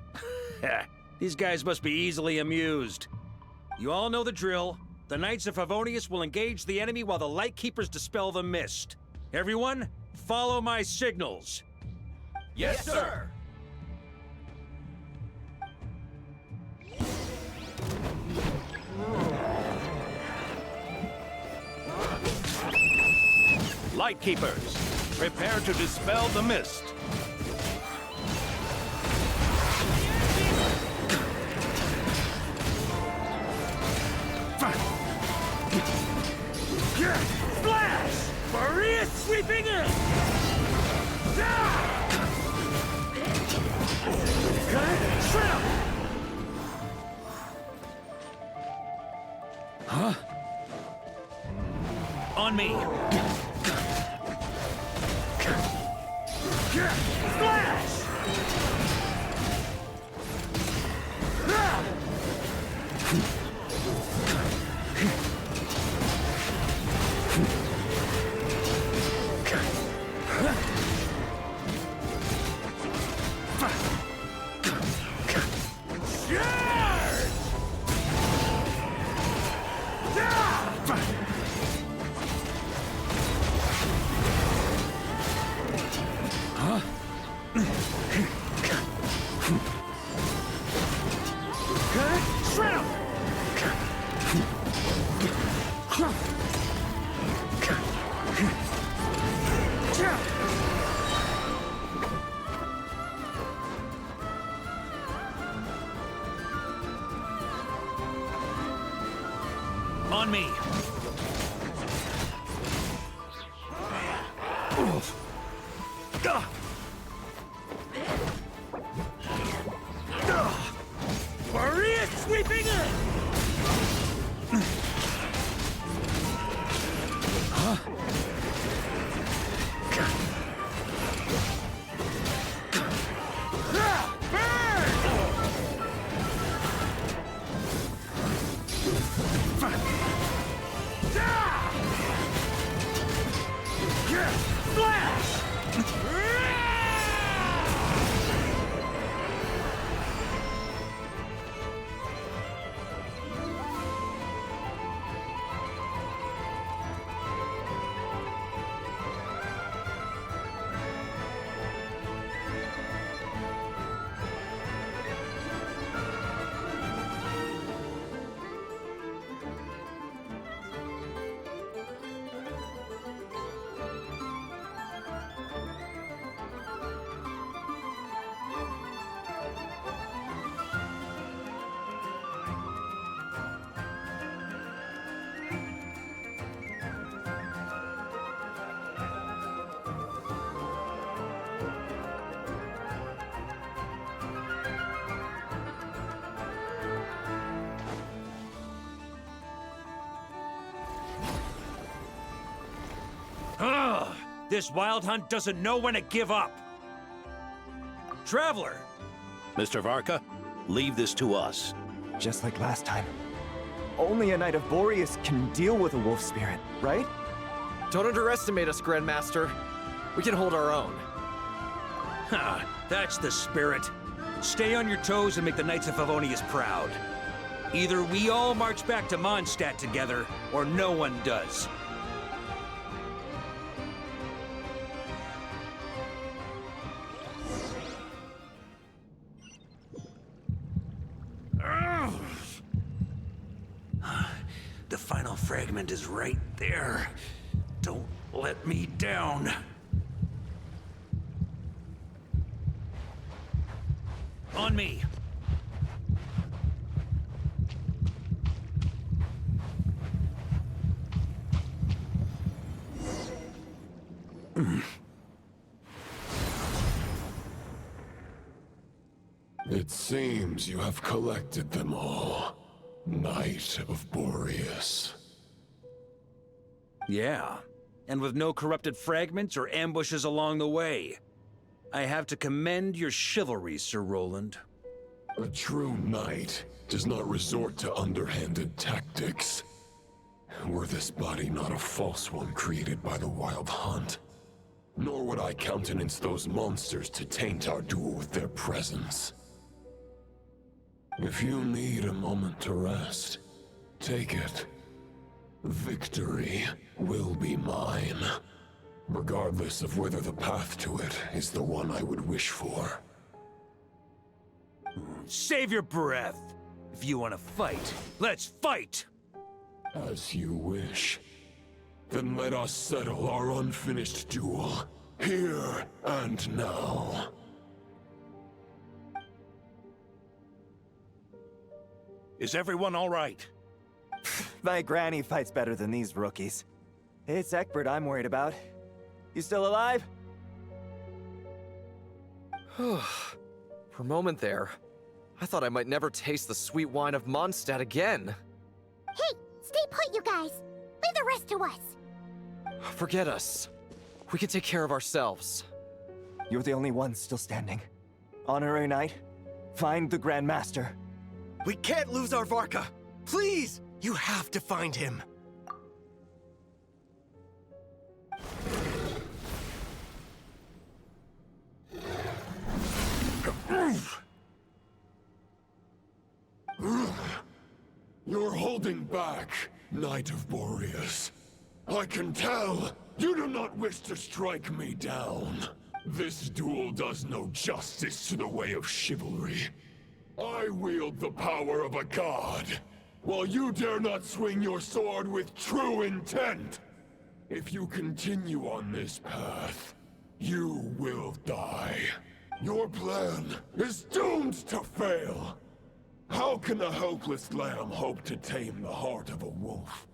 These guys must be easily amused. You all know the drill. The Knights of Favonius will engage the enemy while the Lightkeepers dispel the mist. Everyone, follow my signals. Yes, sir! Lightkeepers, prepare to dispel the mist. Flash! Maria sweeping in! Shrimp! Huh? On me! Flash! On me! Maria sweeping in! Huh? Ugh! This wild hunt doesn't know when to give up! Traveler! Mr. Varka, leave this to us. Just like last time. Only a Knight of Boreas can deal with a wolf spirit, right? Don't underestimate us, Grandmaster. We can hold our own. Ha! That's the spirit. Stay on your toes and make the Knights of Favonius proud. Either we all march back to Mondstadt together, or no one does. The final fragment is right there. Don't let me down. On me. It seems you have collected them all, Knight of Boreas. Yeah, and with no corrupted fragments or ambushes along the way. I have to commend your chivalry, Sir Roland. A true knight does not resort to underhanded tactics. Were this body not a false one created by the Wild Hunt, nor would I countenance those monsters to taint our duel with their presence. If you need a moment to rest, take it. Victory will be mine, regardless of whether the path to it is the one I would wish for. Save your breath! If you want to fight, let's fight! As you wish. Then let us settle our unfinished duel, here and now. Is everyone all right? My granny fights better than these rookies. It's Egbert I'm worried about. You still alive? For a moment there, I thought I might never taste the sweet wine of Mondstadt again. Hey, stay put, you guys. Leave the rest to us. Forget us. We can take care of ourselves. You're the only one still standing. Honorary Knight, find the Grand Master. We can't lose our Varka! Please! You have to find him. You're holding back, Knight of Boreas. I can tell you do not wish to strike me down. This duel does no justice to the way of chivalry. I wield the power of a god, while you dare not swing your sword with true intent. If you continue on this path, you will die. Your plan is doomed to fail. How can a helpless lamb hope to tame the heart of a wolf,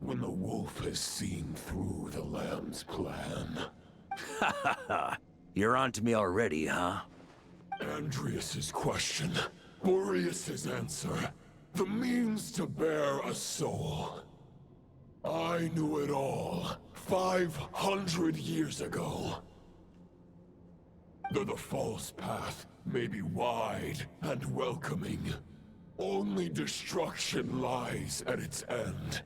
when the wolf has seen through the lamb's plan? Ha ha ha! You're on to me already, huh? Andreas's question, Boreas's answer, the means to bear a soul. I knew it all 500 years ago. Though the false path may be wide and welcoming, only destruction lies at its end.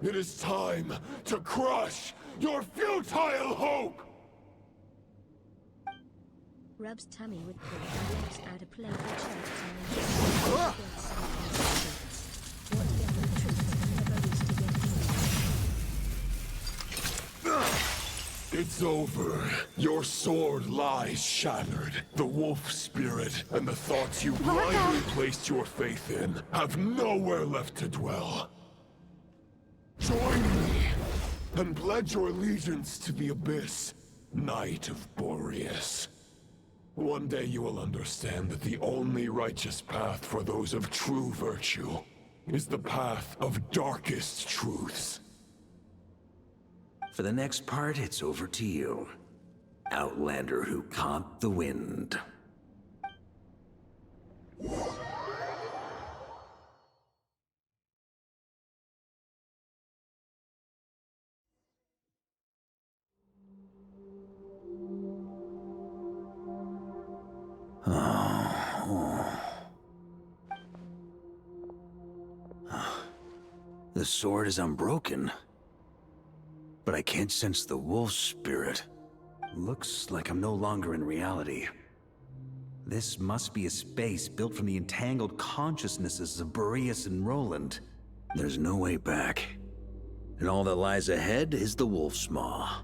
It is time to crush your futile hope! Rubs tummy with pull and looks at a playful chirp. It's over. Your sword lies shattered. The wolf spirit and the thoughts you blindly placed your faith in have nowhere left to dwell. Join me and pledge your allegiance to the abyss, Knight of Boreas. One day you will understand that the only righteous path for those of true virtue is the path of darkest truths. For the next part, it's over to you. Outlander who caught the wind. The sword is unbroken, but I can't sense the wolf spirit. Looks like I'm no longer in reality. This must be a space built from the entangled consciousnesses of Boreas and Roland. There's no way back. And all that lies ahead is the wolf's maw.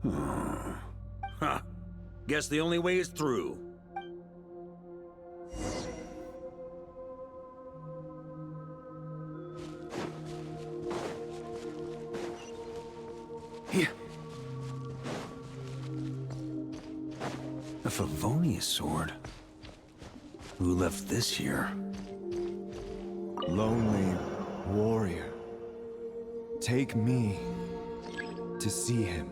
Huh. Guess the only way is through. Here. A Favonius sword. Who left this here? Lonely warrior. Take me to see him.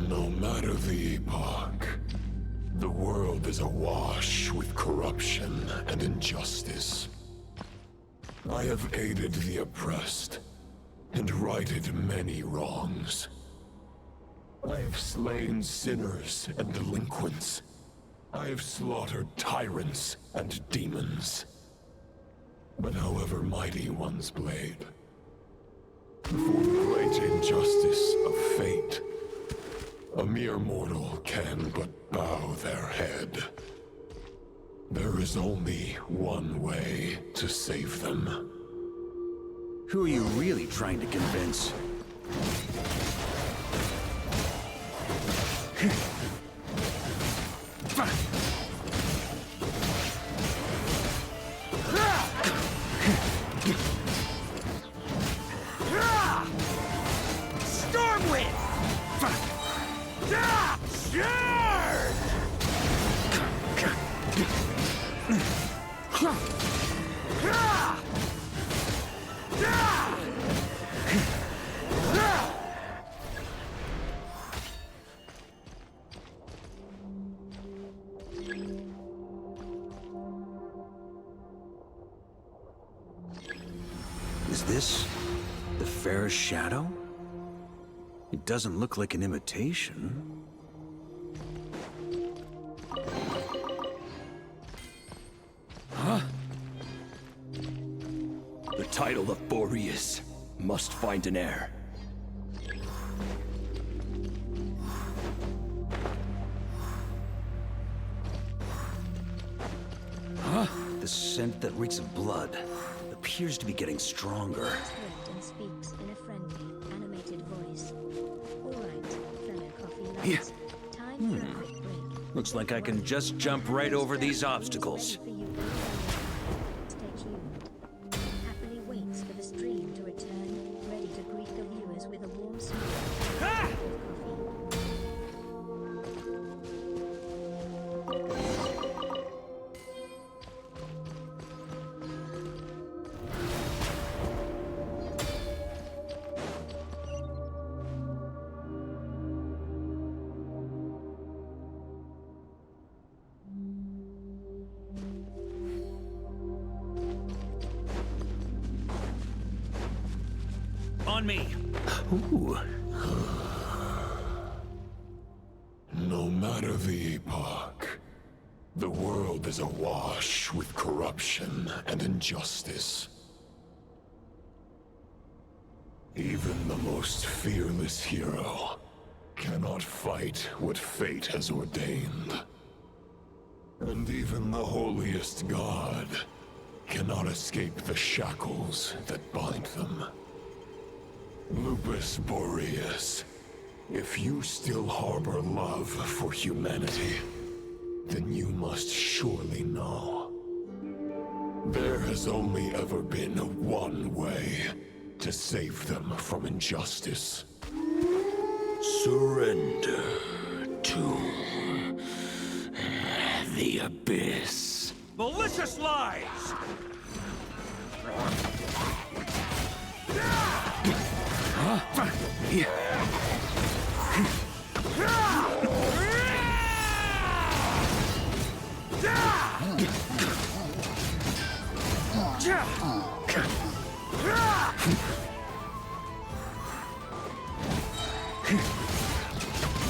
No matter the epoch, the world is awash with corruption and injustice. I have aided the oppressed, and righted many wrongs. I have slain sinners and delinquents. I have slaughtered tyrants and demons. But however mighty one's blade, for the great injustice of fate, a mere mortal can but bow their head. There is only one way to save them. Who are you really trying to convince? Stormwind! Is this the fairest shadow? It doesn't look like an imitation. Huh? The title of Boreas must find an heir. Huh? The scent that reeks of blood appears to be getting stronger. And speaks in a friendly, animated voice. All right, fellow coffee lovers. Yeah. Time for a quick break. Looks like I can just jump right over these obstacles. Stay tuned. Happily waits for the stream to return, ready to greet the viewers with a warm smile. On me. Ooh. No matter the epoch, the world is awash with corruption and injustice. Even the most fearless hero cannot fight what fate has ordained. And even the holiest god cannot escape the shackles that bind them. Lupus Boreas, if you still harbor love for humanity, then you must surely know. There has only ever been one way to save them from injustice. Surrender to the abyss. Malicious lies!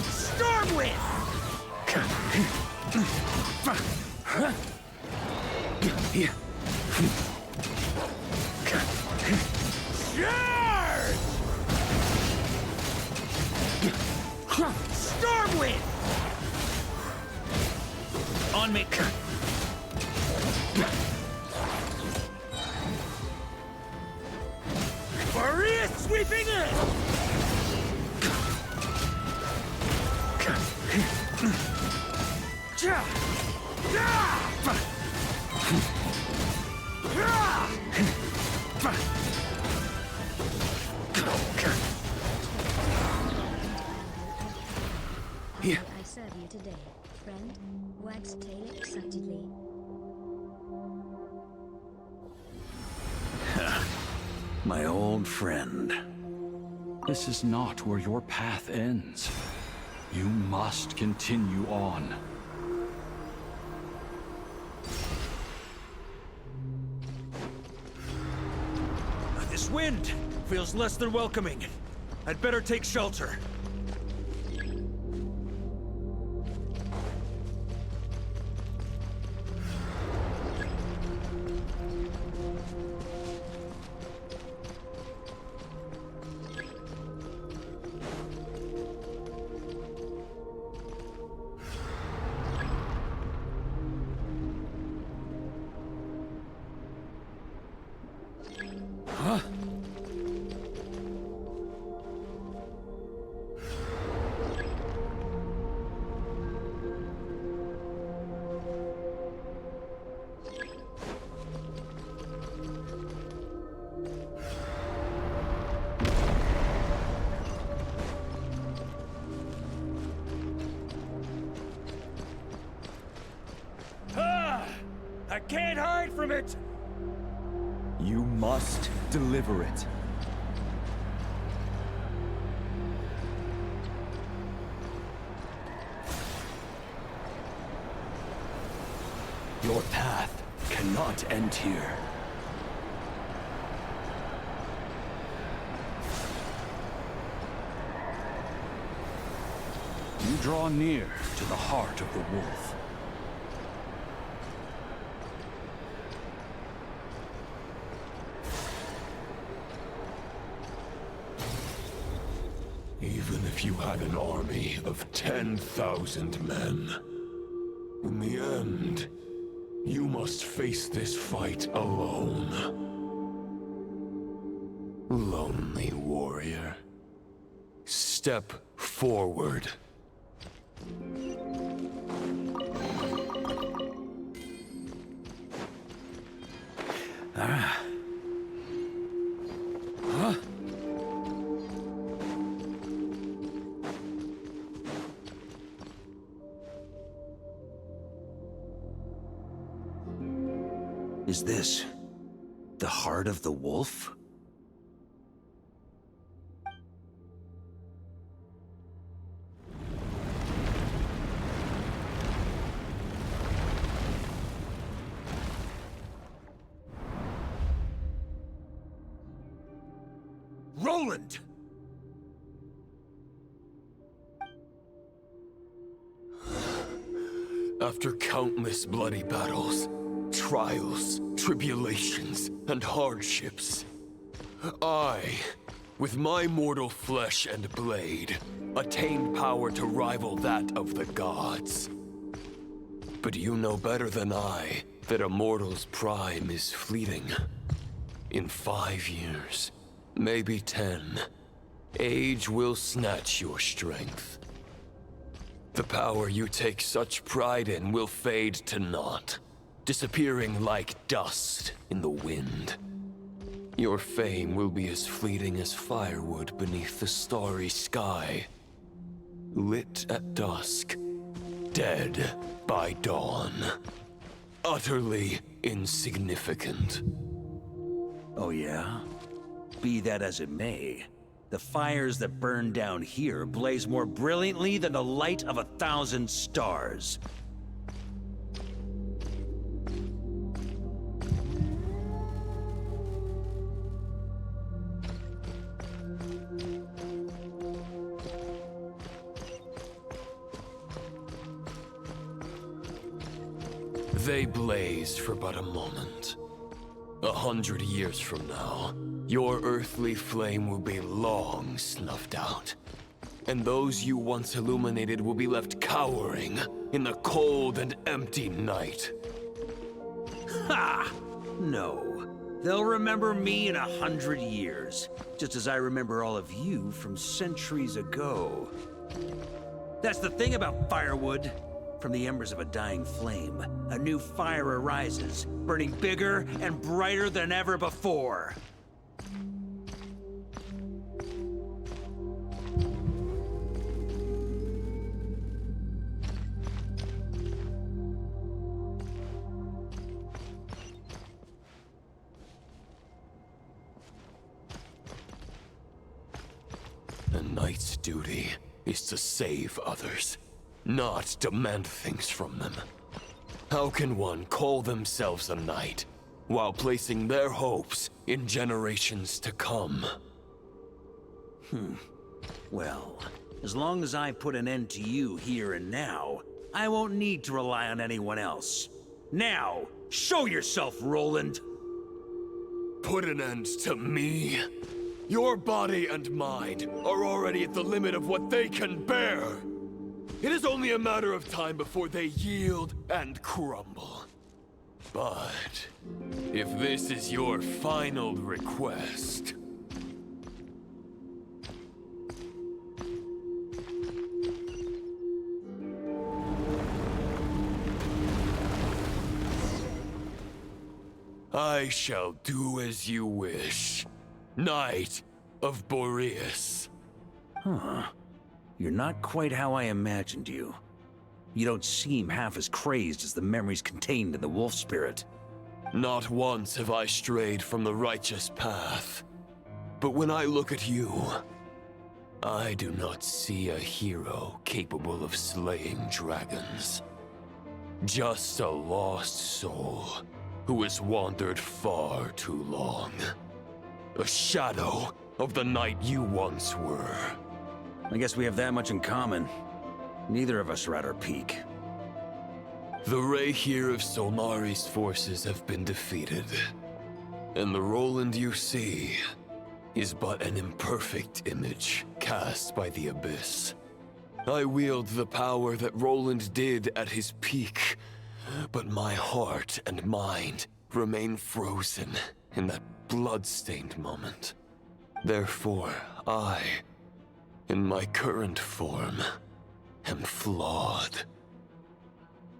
Stormwind! Stormwind! On me. Maria sweeping in! I serve you today, friend. Wags tail excitedly. My old friend. This is not where your path ends. You must continue on. This wind feels less than welcoming. I'd better take shelter. Huh? I can't hide from it! You must deliver it. Your path cannot end here. You draw near to the heart of the wolf. Even if you had an army of 10,000 men, in the end, you must face this fight alone. Lonely warrior. Step forward. Ah. Huh? Is this the heart of the wolf? Roland! After countless bloody battles, trials, tribulations, and hardships, I, with my mortal flesh and blade, attained power to rival that of the gods. But you know better than I that a mortal's prime is fleeting. In 5 years, maybe 10, age will snatch your strength. The power you take such pride in will fade to naught, disappearing like dust in the wind. Your fame will be as fleeting as firewood beneath the starry sky. Lit at dusk, dead by dawn. Utterly insignificant. Oh yeah? Be that as it may, the fires that burn down here blaze more brilliantly than the light of 1,000 stars. They blaze for but a moment. 100 years from now, your earthly flame will be long snuffed out. And those you once illuminated will be left cowering in the cold and empty night. Ha! No. They'll remember me in 100 years, just as I remember all of you from centuries ago. That's the thing about firewood. From the embers of a dying flame, a new fire arises, burning bigger and brighter than ever before. A knight's duty is to save others, not demand things from them. How can one call themselves a knight while placing their hopes in generations to come. Well, as long as I put an end to you here and now, I won't need to rely on anyone else. Now, show yourself, Roland! Put an end to me? Your body and mind are already at the limit of what they can bear. It is only a matter of time before they yield and crumble. But if this is your final request... I shall do as you wish. Knight of Boreas. Huh. You're not quite how I imagined you. You don't seem half as crazed as the memories contained in the wolf spirit. Not once have I strayed from the righteous path. But when I look at you, I do not see a hero capable of slaying dragons. Just a lost soul who has wandered far too long. A shadow of the knight you once were. I guess we have that much in common. Neither of us are at our peak. The Rayhir of Solmari's forces have been defeated. And the Roland you see is but an imperfect image cast by the Abyss. I wield the power that Roland did at his peak, but my heart and mind remain frozen in that blood-stained moment. Therefore, I, in my current form, am flawed.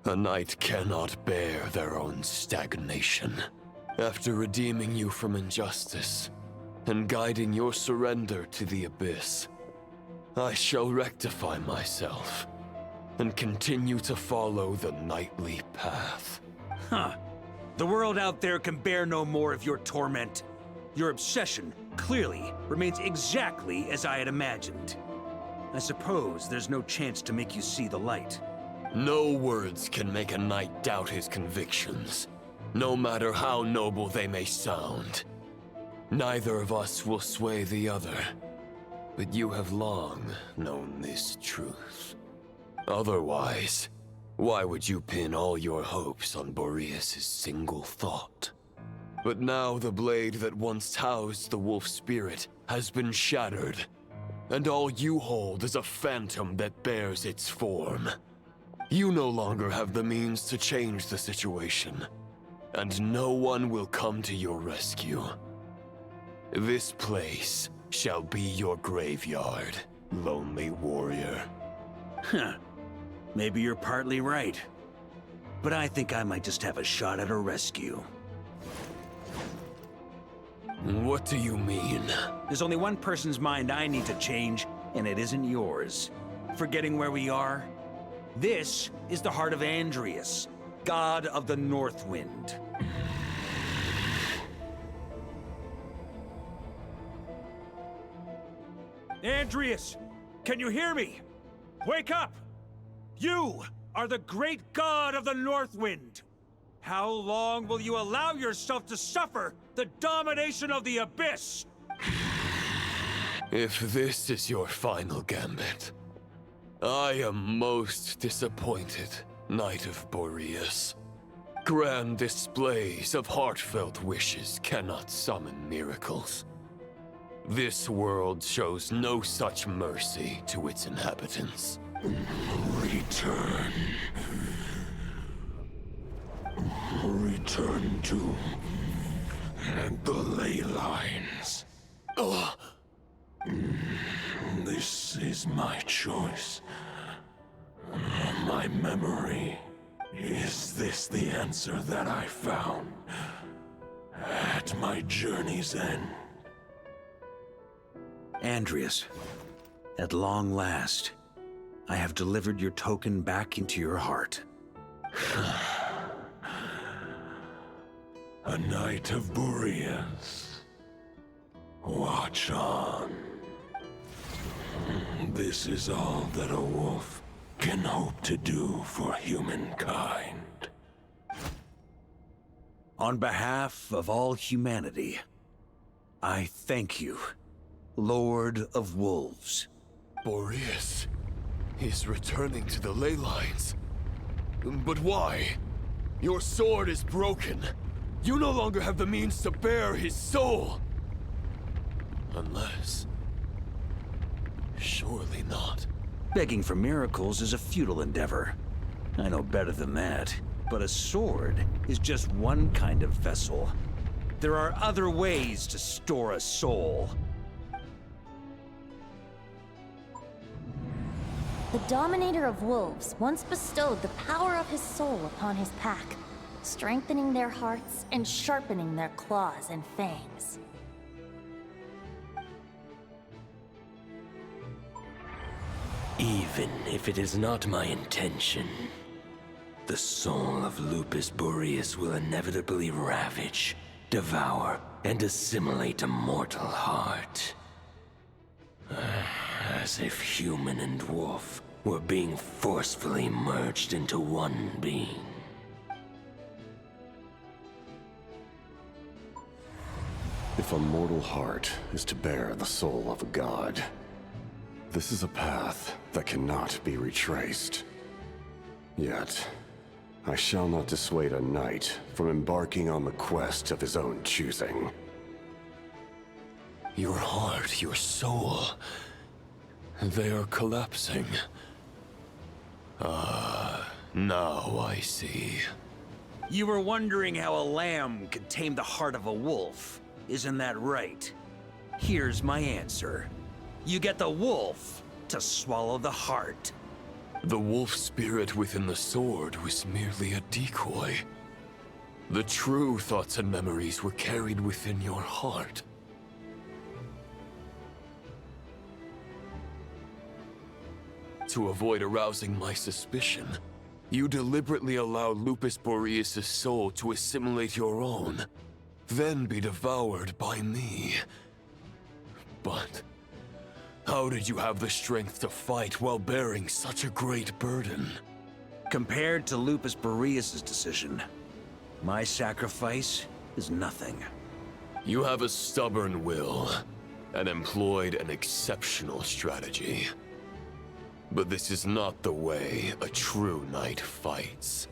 A knight cannot bear their own stagnation. After redeeming you from injustice, and guiding your surrender to the Abyss, I shall rectify myself, and continue to follow the knightly path. Huh. The world out there can bear no more of your torment. Your obsession, clearly, remains exactly as I had imagined. I suppose there's no chance to make you see the light. No words can make a knight doubt his convictions, no matter how noble they may sound. Neither of us will sway the other, but you have long known this truth. Otherwise, why would you pin all your hopes on Boreas' single thought? But now the blade that once housed the wolf spirit has been shattered, and all you hold is a phantom that bears its form. You no longer have the means to change the situation, and no one will come to your rescue. This place shall be your graveyard, lonely warrior. Huh. Maybe you're partly right. But I think I might just have a shot at a rescue. What do you mean? There's only one person's mind I need to change, and it isn't yours. Forgetting where we are? This is the heart of Andrias, god of the North Wind. Andrias, can you hear me? Wake up! You are the great god of the North Wind. How long will you allow yourself to suffer the domination of the Abyss? If this is your final gambit, I am most disappointed, Knight of Boreas. Grand displays of heartfelt wishes cannot summon miracles. This world shows no such mercy to its inhabitants. Return. Return to the ley lines. This is my choice. My memory. Is this the answer that I found at my journey's end? Andrias, at long last, I have delivered your token back into your heart. A Knight of Boreas. Watch on. This is all that a wolf can hope to do for humankind. On behalf of all humanity, I thank you, Lord of Wolves. Boreas is returning to the ley lines. But why? Your sword is broken. You no longer have the means to bear his soul. Unless... surely not. Begging for miracles is a futile endeavor. I know better than that. But a sword is just one kind of vessel. There are other ways to store a soul. The Dominator of Wolves once bestowed the power of his soul upon his pack, strengthening their hearts and sharpening their claws and fangs. Even if it is not my intention, the soul of Lupus Boreas will inevitably ravage, devour, and assimilate a mortal heart. As if human and wolf were being forcefully merged into one being. If a mortal heart is to bear the soul of a god, this is a path that cannot be retraced. Yet, I shall not dissuade a knight from embarking on the quest of his own choosing. Your heart, your soul... they are collapsing. Now I see. You were wondering how a lamb could tame the heart of a wolf, isn't that right? Here's my answer. You get the wolf to swallow the heart. The wolf spirit within the sword was merely a decoy. The true thoughts and memories were carried within your heart. To avoid arousing my suspicion, you deliberately allow Lupus Boreas' soul to assimilate your own, then be devoured by me. But how did you have the strength to fight while bearing such a great burden? Compared to Lupus Boreas' decision, my sacrifice is nothing. You have a stubborn will, and employed an exceptional strategy. But this is not the way a true knight fights.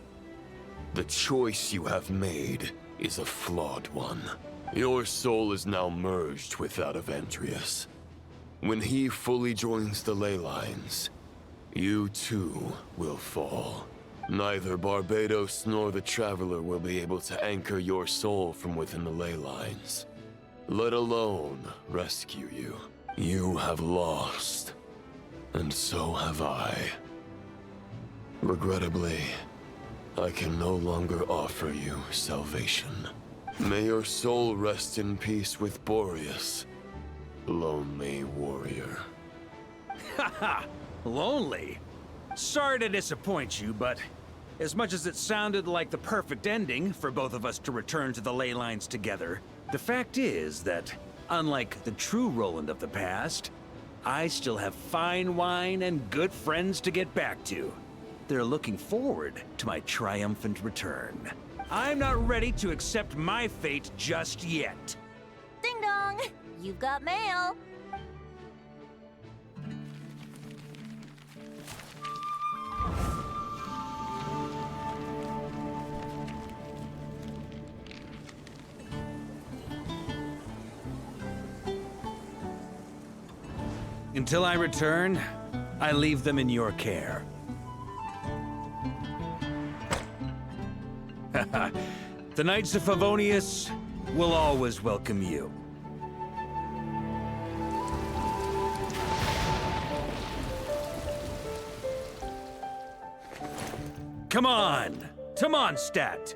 The choice you have made is a flawed one. Your soul is now merged with that of Andreas. When he fully joins the ley lines, you too will fall. Neither Barbados nor the Traveler will be able to anchor your soul from within the ley lines, let alone rescue you. You have lost, and so have I. Regrettably, I can no longer offer you salvation. May your soul rest in peace with Boreas, lonely warrior. Haha, lonely? Sorry to disappoint you, but as much as it sounded like the perfect ending for both of us to return to the ley lines together, the fact is that, unlike the true Roland of the past, I still have fine wine and good friends to get back to. They're looking forward to my triumphant return. I'm not ready to accept my fate just yet. Ding dong! You've got mail! Until I return, I leave them in your care. The Knights of Favonius will always welcome you. Come on, to Mondstadt.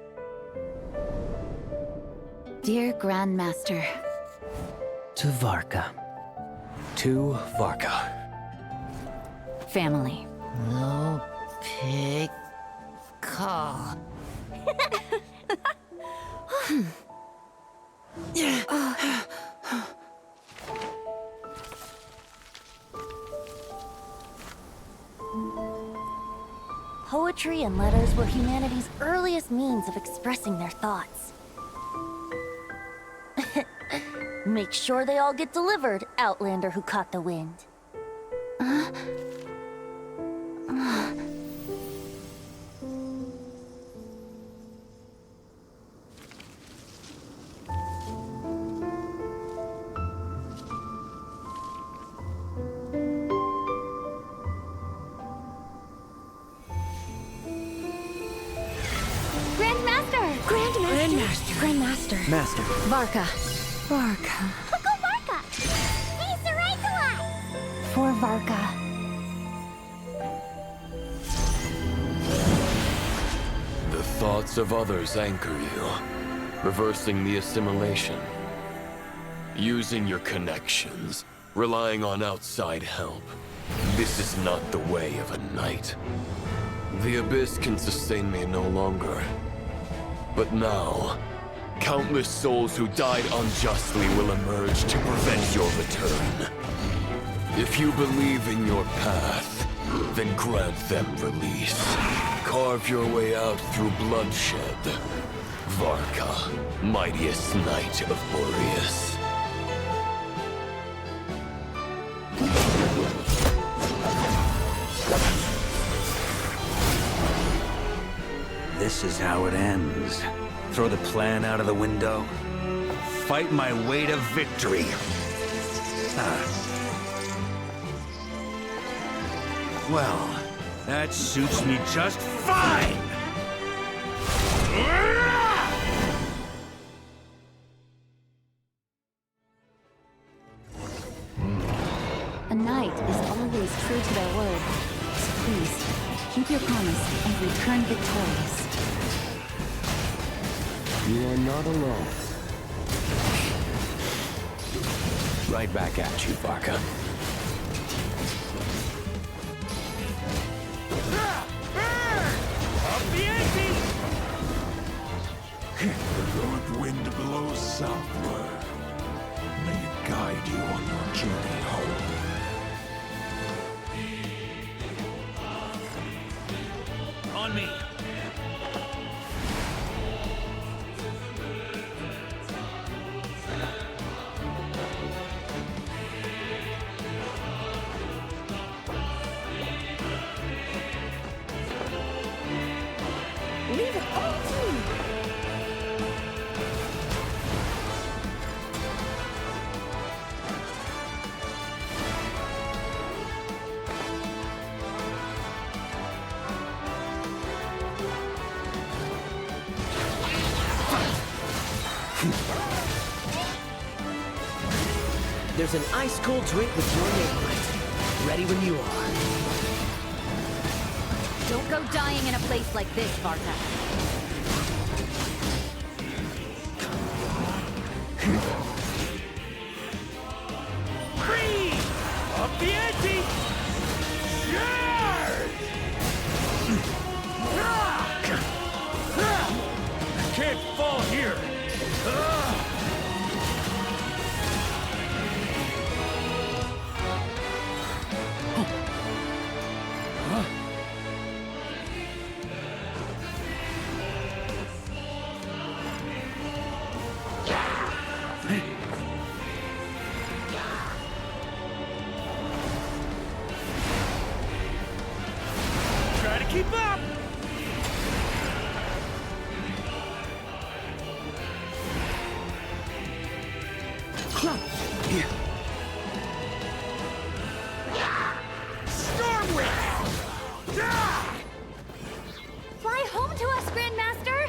Dear Grandmaster. To Varka. To Varka. Family. No pig call. Poetry and letters were humanity's earliest means of expressing their thoughts. Make sure they all get delivered, Outlander who caught the wind. Grandmaster. Master. Varka. Uncle Varka! He's the right to us! For Varka. The thoughts of others anchor you, reversing the assimilation. Using your connections, relying on outside help. This is not the way of a knight. The Abyss can sustain me no longer. But now, countless souls who died unjustly will emerge to prevent your return. If you believe in your path, then grant them release. Carve your way out through bloodshed. Varka, mightiest knight of Boreas. This is how it ends. Throw the plan out of the window. Fight my way to victory. Well, that suits me just fine! A knight is always true to their word. So please, keep your promise and return victorious. You are not alone. Right back at you, Varka. Up the ante! The north wind blows southward. May it guide you on your journey home. On me! Leave it all to me! There's an ice-cold drink with your name on it. Ready when you are. Don't go dying in a place like this, Varka. Freeze! Up the ante! Charge! Can't fall here! Try to keep up! Here. Stormwind! Fly home to us, Grandmaster!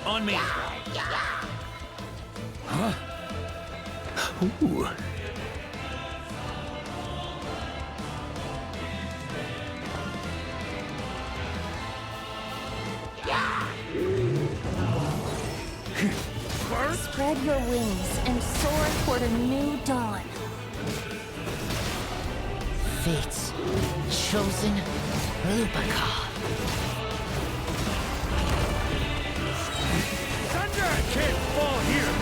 On me! Huh? Ooh. Spread your wings and soar toward a new dawn. Fate's chosen Lupaka. Thunder can't fall here!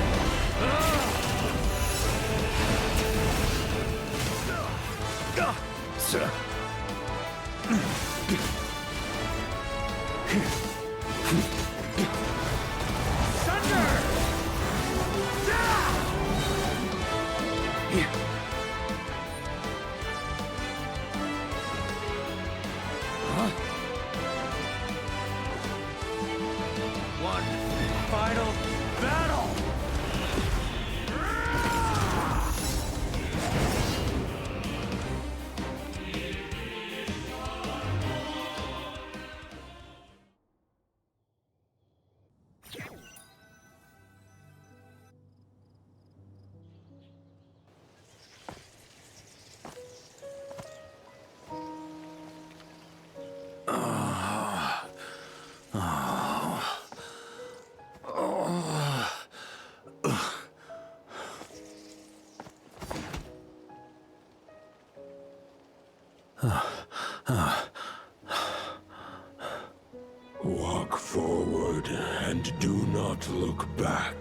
And do not look back.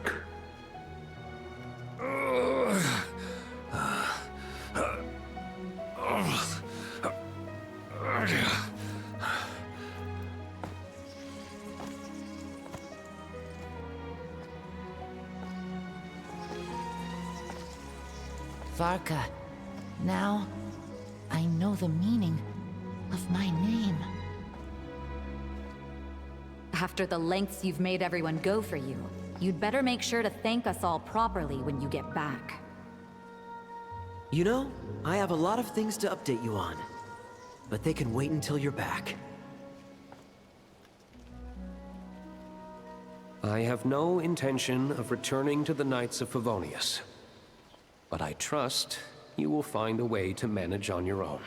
Varka, now I know the meaning of my name. After the lengths you've made everyone go for you, you'd better make sure to thank us all properly when you get back. You know, I have a lot of things to update you on, but they can wait until you're back. I have no intention of returning to the Knights of Favonius, but I trust you will find a way to manage on your own.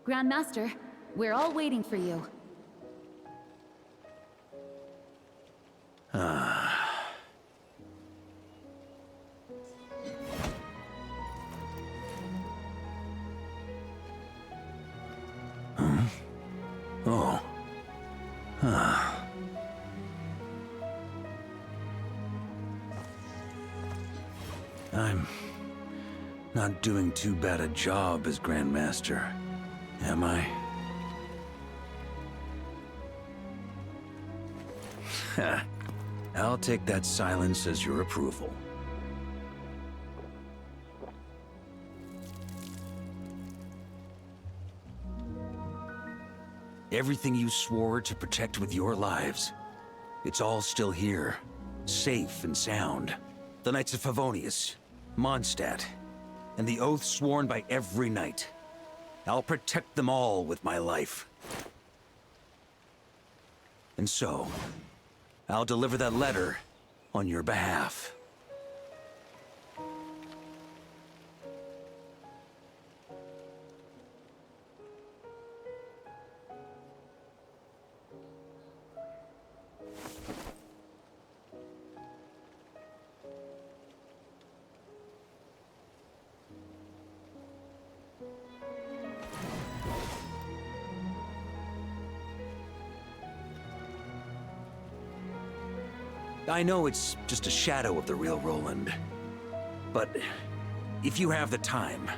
Grandmaster, we're all waiting for you. Oh. I'm not doing too bad a job as Grandmaster, am I? I'll take that silence as your approval. Everything you swore to protect with your lives, it's all still here, safe and sound. The Knights of Favonius, Mondstadt, and the oath sworn by every knight. I'll protect them all with my life. And so, I'll deliver that letter on your behalf. I know it's just a shadow of the real Roland, but if you have the time,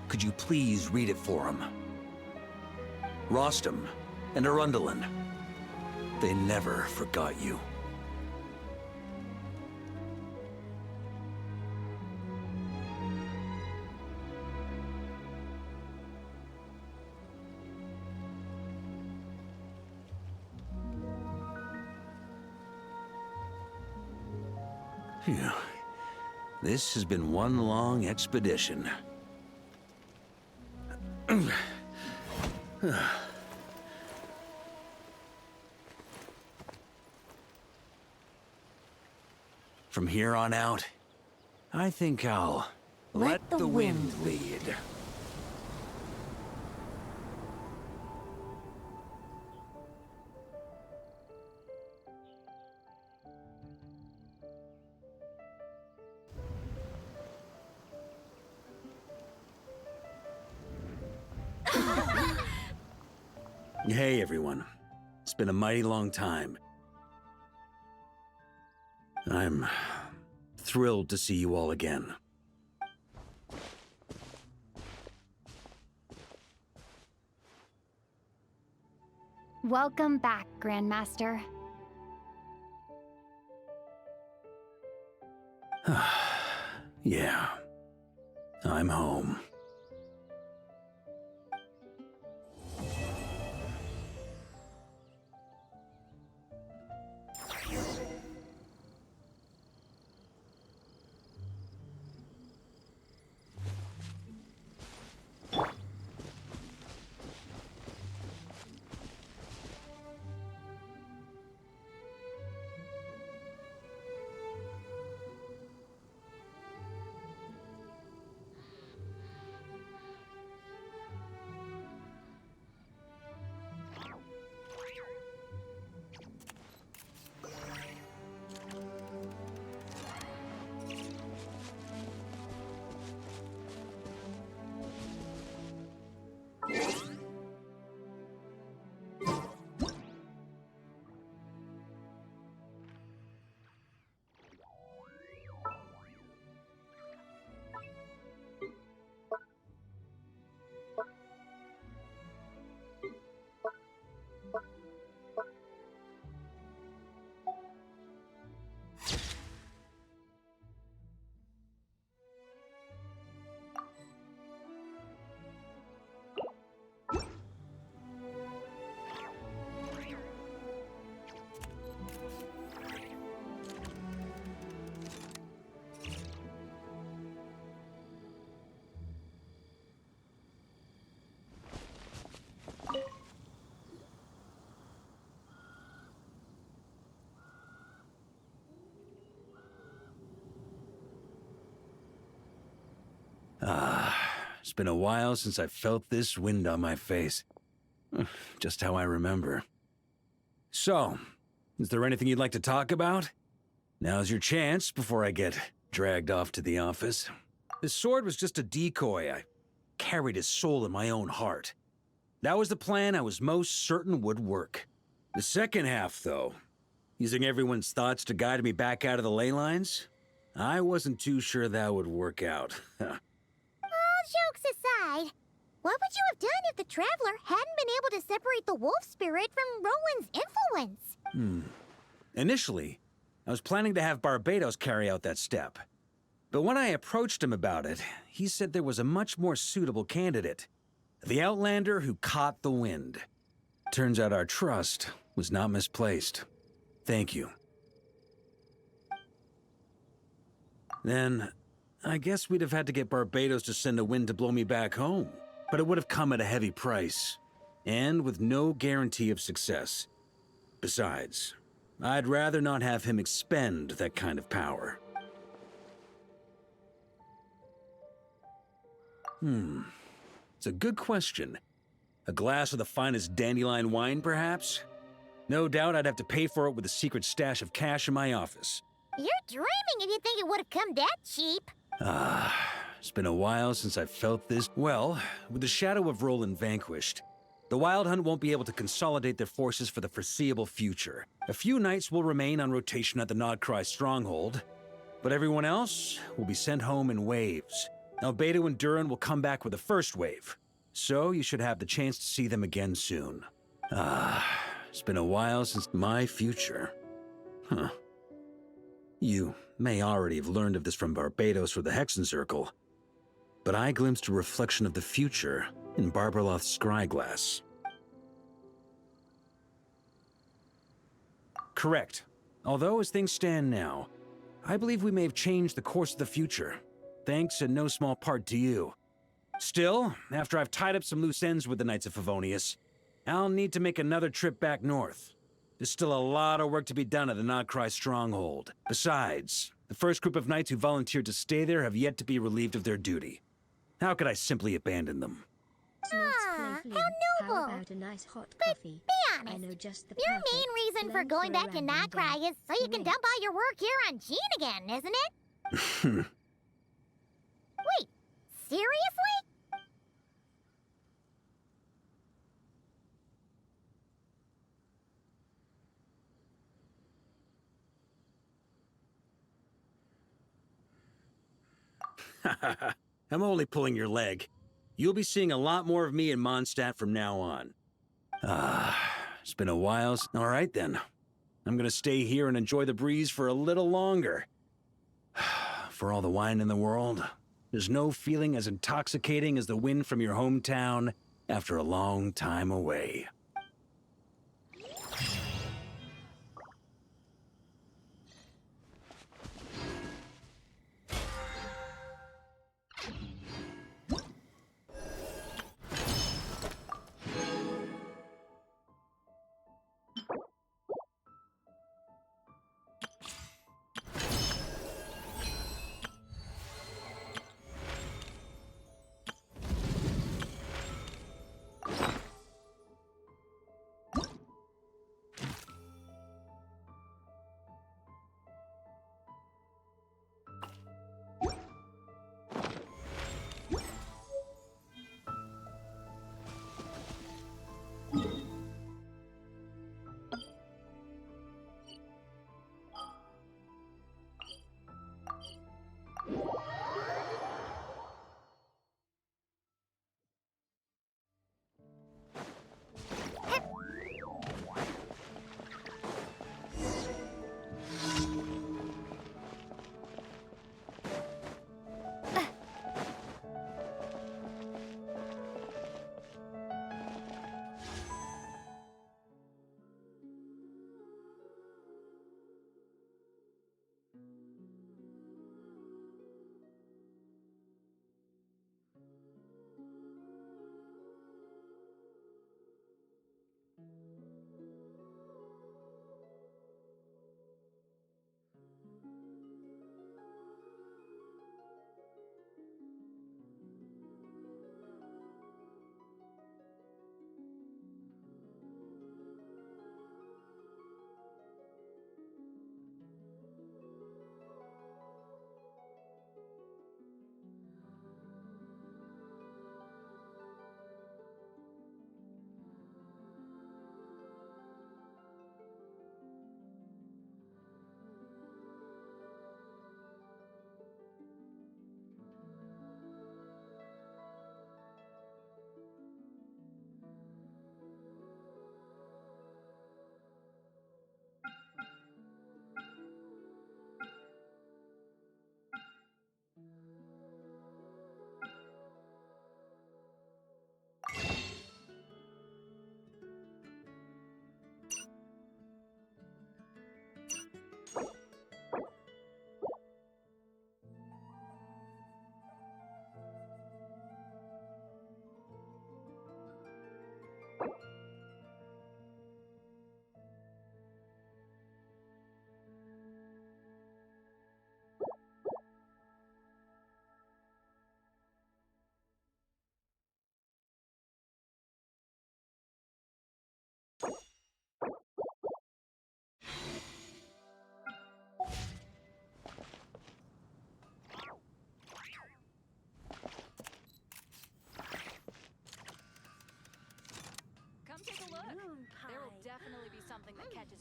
could you please read it for him? Rostam and Arundelen, they never forgot you. Phew. This has been one long expedition. From here on out, I think I'll let the wind lead. Hey everyone, it's been a mighty long time. I'm thrilled to see you all again. Welcome back, Grandmaster. Yeah, I'm home. it's been a while since I felt this wind on my face. Just how I remember. So, is there anything you'd like to talk about? Now's your chance before I get dragged off to the office. This sword was just a decoy. I carried his soul in my own heart. That was the plan I was most certain would work. The second half, though, using everyone's thoughts to guide me back out of the ley lines, I wasn't too sure that would work out. All jokes aside, what would you have done if the Traveler hadn't been able to separate the wolf spirit from Roland's influence? Initially, I was planning to have Barbados carry out that step. But when I approached him about it, he said there was a much more suitable candidate. The Outlander who caught the wind. Turns out our trust was not misplaced. Thank you. Then, I guess we'd have had to get Barbados to send a wind to blow me back home. But it would have come at a heavy price. And with no guarantee of success. Besides, I'd rather not have him expend that kind of power. It's a good question. A glass of the finest dandelion wine, perhaps? No doubt I'd have to pay for it with a secret stash of cash in my office. You're dreaming if you think it would have come that cheap. It's been a while since I've felt this. Well, with the shadow of Roland vanquished, the Wild Hunt won't be able to consolidate their forces for the foreseeable future. A few knights will remain on rotation at the Nodcry stronghold, but everyone else will be sent home in waves. Albedo and Durin will come back with the first wave, so you should have the chance to see them again soon. It's been a while since my future. You may already have learned of this from Barbados or the Hexen Circle, but I glimpsed a reflection of the future in Barbarloth's scryglass. Correct. Although as things stand now, I believe we may have changed the course of the future, thanks in no small part to you. Still, after I've tied up some loose ends with the Knights of Favonius, I'll need to make another trip back north. There's still a lot of work to be done at the Nodcry stronghold. Besides, the first group of knights who volunteered to stay there have yet to be relieved of their duty. How could I simply abandon them? How noble! How about a nice hot But coffee? be honest, I know just the your perfect main reason for blend going for a back to random Nodcry day. is so you can dump all your work here on Jean again, isn't it? Wait, seriously? I'm only pulling your leg. You'll be seeing a lot more of me in Mondstadt from now on. It's been a while. All right then. I'm gonna stay here and enjoy the breeze for a little longer. For all the wine in the world, there's no feeling as intoxicating as the wind from your hometown after a long time away.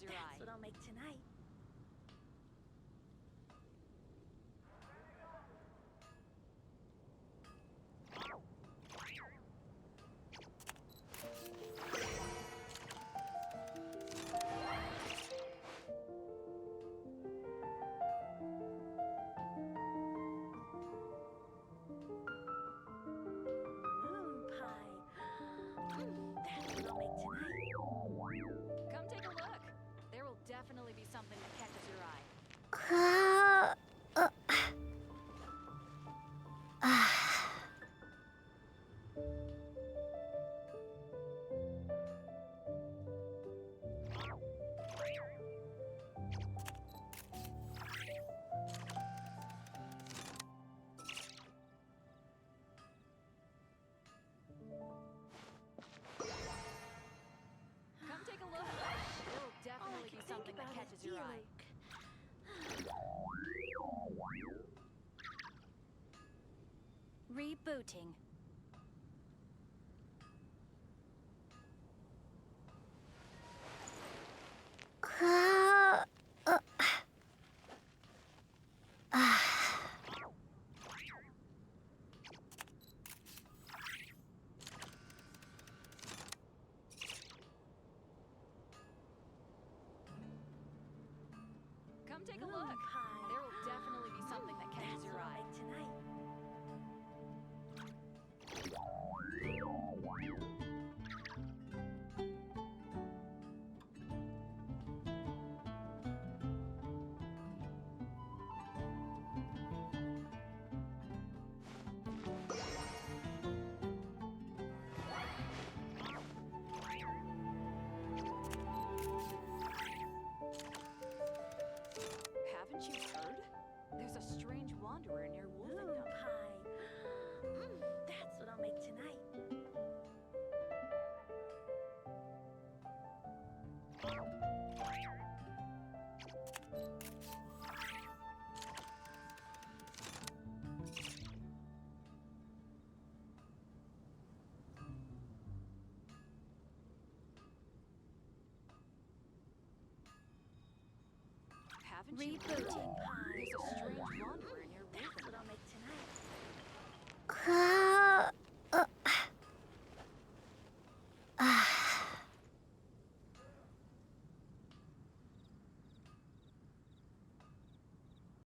catches your eye. That's what I'll make tonight. Come take a look. There will definitely be something that catches your eye. Come take a look. There will definitely be something that catches your eye. Rebooting. Come take a look. There will definitely be something that catches your eye. Tonight. Haven't you heard? There's a strange wanderer near Wolfendom. That's what I'll make tonight. Haven't you heard?